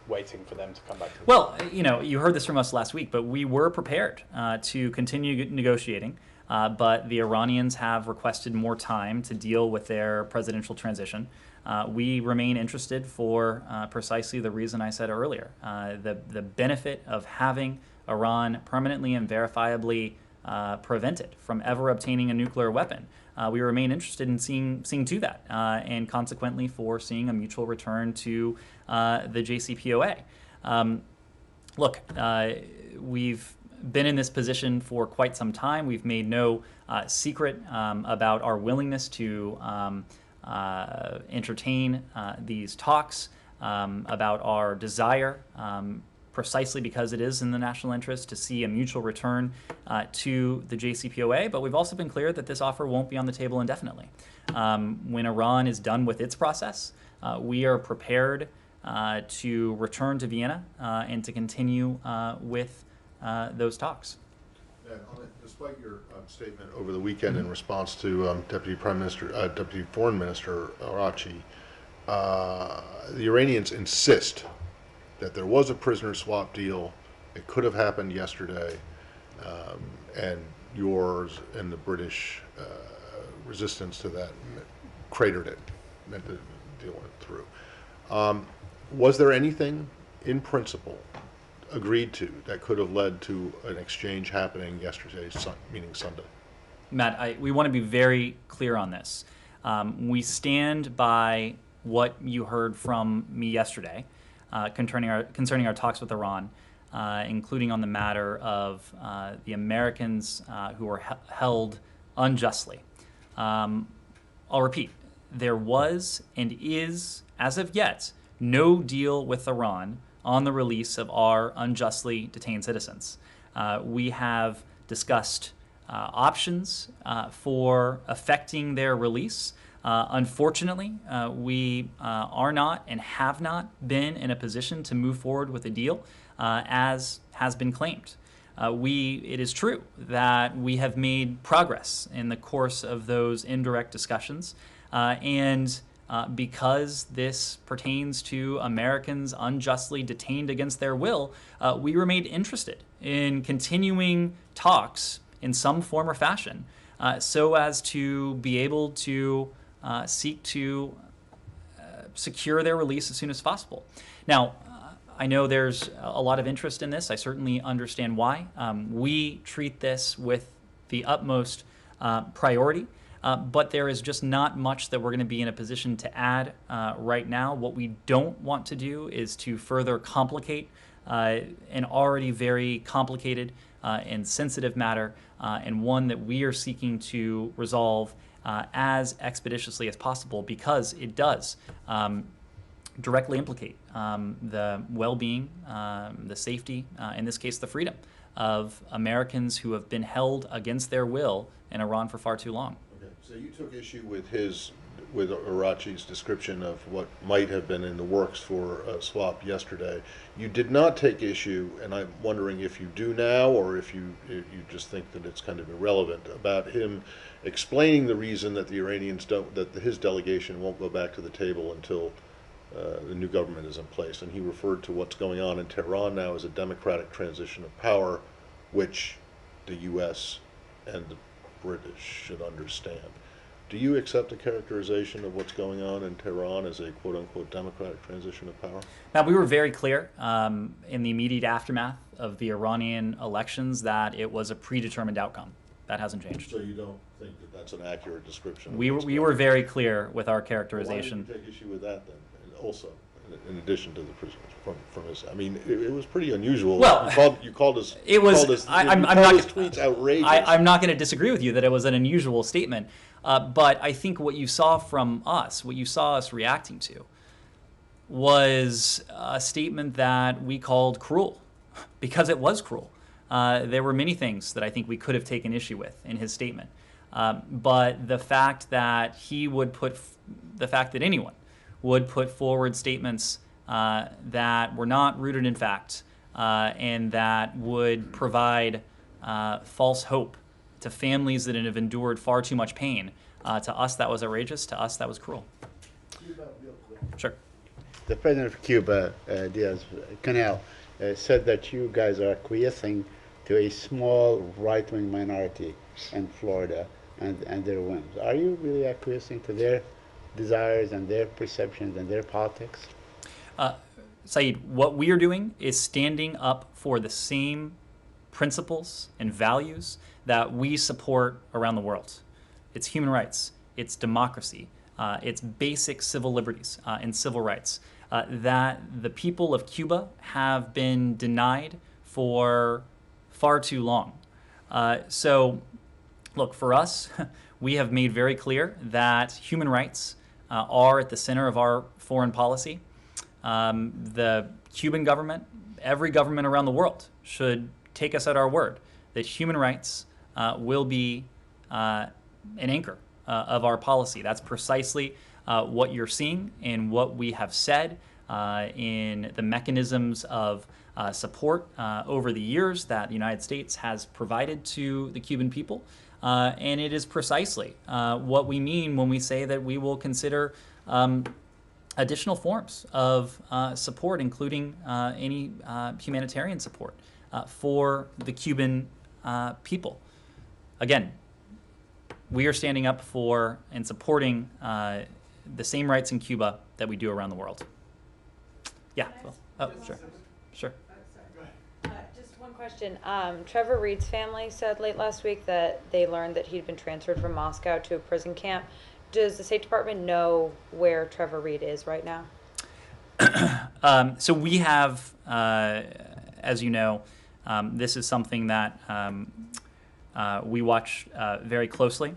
waiting for them to come back? Well, you heard this from us last week, but we were prepared to continue negotiating. But the Iranians have requested more time to deal with their presidential transition. We remain interested for precisely the reason I said earlier. The benefit of having Iran permanently and verifiably prevented from ever obtaining a nuclear weapon. We remain interested in seeing to that, and consequently for seeing a mutual return to the JCPOA. Look, we've been in this position for quite some time. We've made no secret about our willingness to entertain these talks, about our desire, precisely because it is in the national interest, to see a mutual return to the JCPOA. But we've also been clear that this offer won't be on the table indefinitely. When Iran is done with its process, we are prepared to return to Vienna and to continue with those talks. Despite your statement over the weekend in response to Deputy Foreign Minister Arachi, the Iranians insist that there was a prisoner swap deal. It could have happened yesterday, and yours and the British resistance to that cratered it, meant the deal went through. Was there anything in principle agreed to that could have led to an exchange happening yesterday, meaning Sunday? Matt, we want to be very clear on this. We stand by what you heard from me yesterday concerning our talks with Iran, including on the matter of the Americans who were held unjustly. I'll repeat, there was and is, as of yet, no deal with Iran on the release of our unjustly detained citizens. We have discussed options for effecting their release. Unfortunately, we are not and have not been in a position to move forward with a deal, as has been claimed. It is true that we have made progress in the course of those indirect discussions, and because this pertains to Americans unjustly detained against their will, we remained interested in continuing talks in some form or fashion, so as to be able to seek to secure their release as soon as possible. Now, I know there's a lot of interest in this. I certainly understand why. We treat this with the utmost priority. But there is just not much that we're going to be in a position to add right now. What we don't want to do is to further complicate an already very complicated and sensitive matter, and one that we are seeking to resolve as expeditiously as possible, because it does directly implicate the well-being, the safety, in this case the freedom, of Americans who have been held against their will in Iran for far too long. Okay, so you took issue with Arachi's description of what might have been in the works for a swap yesterday. You did not take issue, and I'm wondering if you do now, or if you just think that it's kind of irrelevant, about him explaining the reason that the Iranians that his delegation won't go back to the table until the new government is in place. And he referred to what's going on in Tehran now as a democratic transition of power, which the U.S. and the British should understand. Do you accept a characterization of what's going on in Tehran as a quote-unquote democratic transition of power? Now, we were very clear in the immediate aftermath of the Iranian elections that it was a predetermined outcome. That hasn't changed. So you don't think that that's an accurate description? We were very clear with our characterization. Why did you take issue with that then, and also, in addition to the prisoners from his? I mean, it was pretty unusual. Well, you called us. I'm not. Tweets outrageous. I'm not going to disagree with you that it was an unusual statement, but I think what you saw from us, what you saw us reacting to, was a statement that we called cruel, because it was cruel. There were many things that I think we could have taken issue with in his statement, but the fact that anyone would put forward statements that were not rooted in fact, and that would provide false hope to families that have endured far too much pain, to us that was outrageous, to us that was cruel. Sure. The president of Cuba, Diaz-Canel, said that you guys are acquiescing to a small right-wing minority in Florida and their whims. Are you really acquiescing to their desires and their perceptions and their politics? Saeed, what we are doing is standing up for the same principles and values that we support around the world. It's human rights, it's democracy, it's basic civil liberties and civil rights that the people of Cuba have been denied for far too long. So, look, for us, we have made very clear that human rights are at the center of our foreign policy. The Cuban government, every government around the world, should take us at our word that human rights will be an anchor of our policy. That's precisely what you're seeing in what we have said in the mechanisms of support over the years that the United States has provided to the Cuban people. And it is precisely what we mean when we say that we will consider additional forms of support, including any humanitarian support for the Cuban people. Again, we are standing up for and supporting the same rights in Cuba that we do around the world. Yeah. Sure. Sure. Just one question. Trevor Reed's family said late last week that they learned that he'd been transferred from Moscow to a prison camp. Does the State Department know where Trevor Reed is right now? So we have, as you know, this is something that we watch very closely.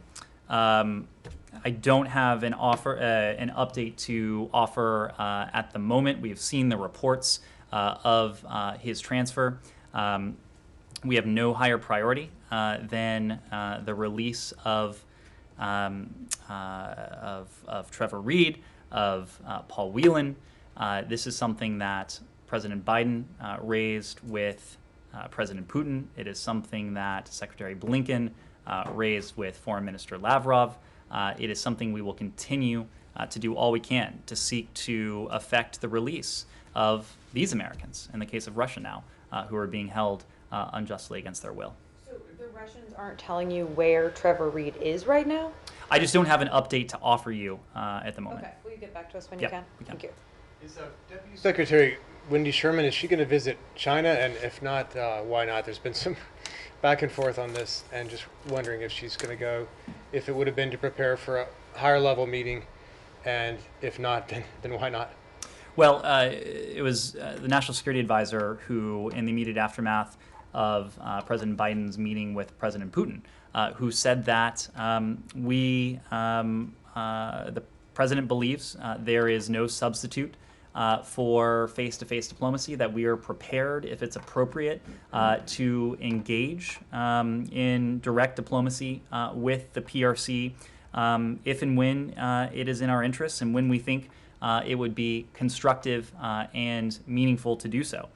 I don't have an update to offer at the moment. We have seen the reports of his transfer. We have no higher priority than the release of Trevor Reed, of Paul Whelan. This is something that President Biden raised with President Putin. It is something that Secretary Blinken raised with Foreign Minister Lavrov. It is something we will continue to do all we can to seek to effect the release of these Americans, in the case of Russia now, who are being held unjustly against their will. So the Russians aren't telling you where Trevor Reed is right now? I just don't have an update to offer you at the moment. Okay, will you get back to us when you can? We can. Thank you. Is Deputy Secretary Wendy Sherman, is she going to visit China? And if not, why not? There's been some back and forth on this, and just wondering if she's going to go if it would have been to prepare for a higher level meeting, and if not, then why not? Well, it was the National Security Advisor who, in the immediate aftermath of President Biden's meeting with President Putin, who said that the president believes there is no substitute for face-to-face diplomacy, that we are prepared, if it's appropriate, to engage in direct diplomacy with the PRC if and when it is in our interests and when we think it would be constructive and meaningful to do so.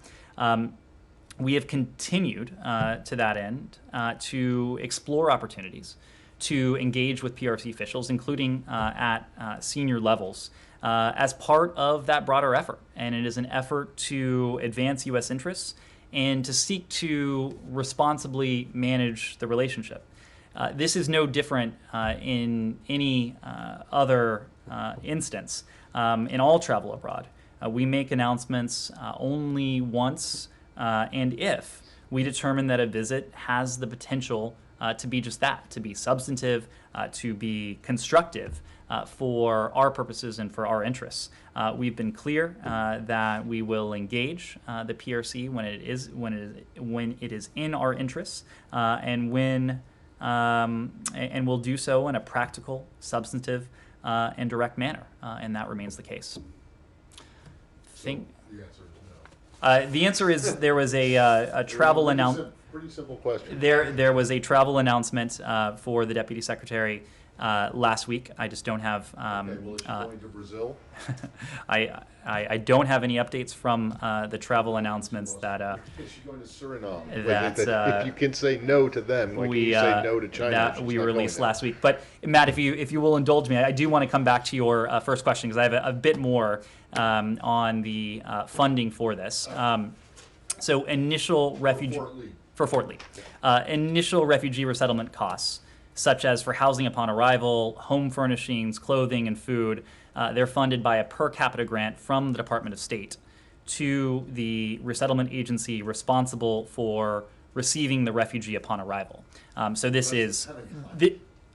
We have continued to that end to explore opportunities to engage with PRC officials, including at senior levels, as part of that broader effort. And it is an effort to advance U.S. interests and to seek to responsibly manage the relationship. This is no different in any other instance. In all travel abroad, we make announcements only once and if we determine that a visit has the potential to be just that, to be substantive, to be constructive for our purposes and for our interests. We've been clear that we will engage the PRC when it is in our interests, and we'll do so in a practical, substantive, and direct manner, and that remains the case. The answer is there was a travel announcement. Pretty simple question. There was a travel announcement for the Deputy Secretary last week. I just don't have. Okay, well, is she going to Brazil? I don't have any updates from the travel announcements that. Is she going to Suriname? That if you can say no to them, why can you say no to China? That we released last week. But Matt, if you will indulge me, I do want to come back to your first question because I have a bit more on the funding for this. So initial refugee for Fort Lee, initial refugee resettlement costs, such as for housing upon arrival, home furnishings, clothing, and food, they're funded by a per capita grant from the Department of State to the resettlement agency responsible for receiving the refugee upon arrival. So this is,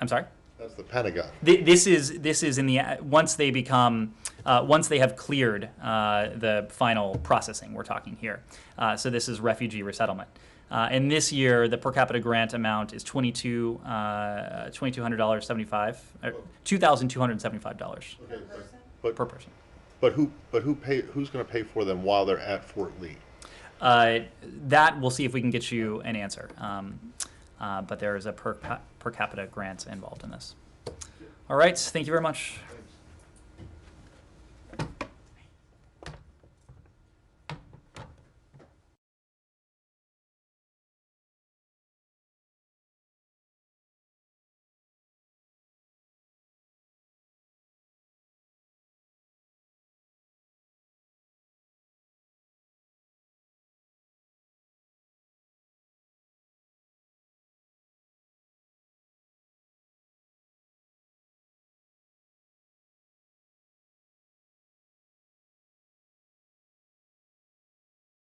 I'm sorry? That's the Pentagon. This is in the once they have cleared the final processing. We're talking here. So this is refugee resettlement. And this year, the per capita grant amount is $2,275, $2,275 per person. But who's going to pay for them while they're at Fort Lee? That we'll see if we can get you an answer. But there is a per capita grant involved in this. All right. Thank you very much.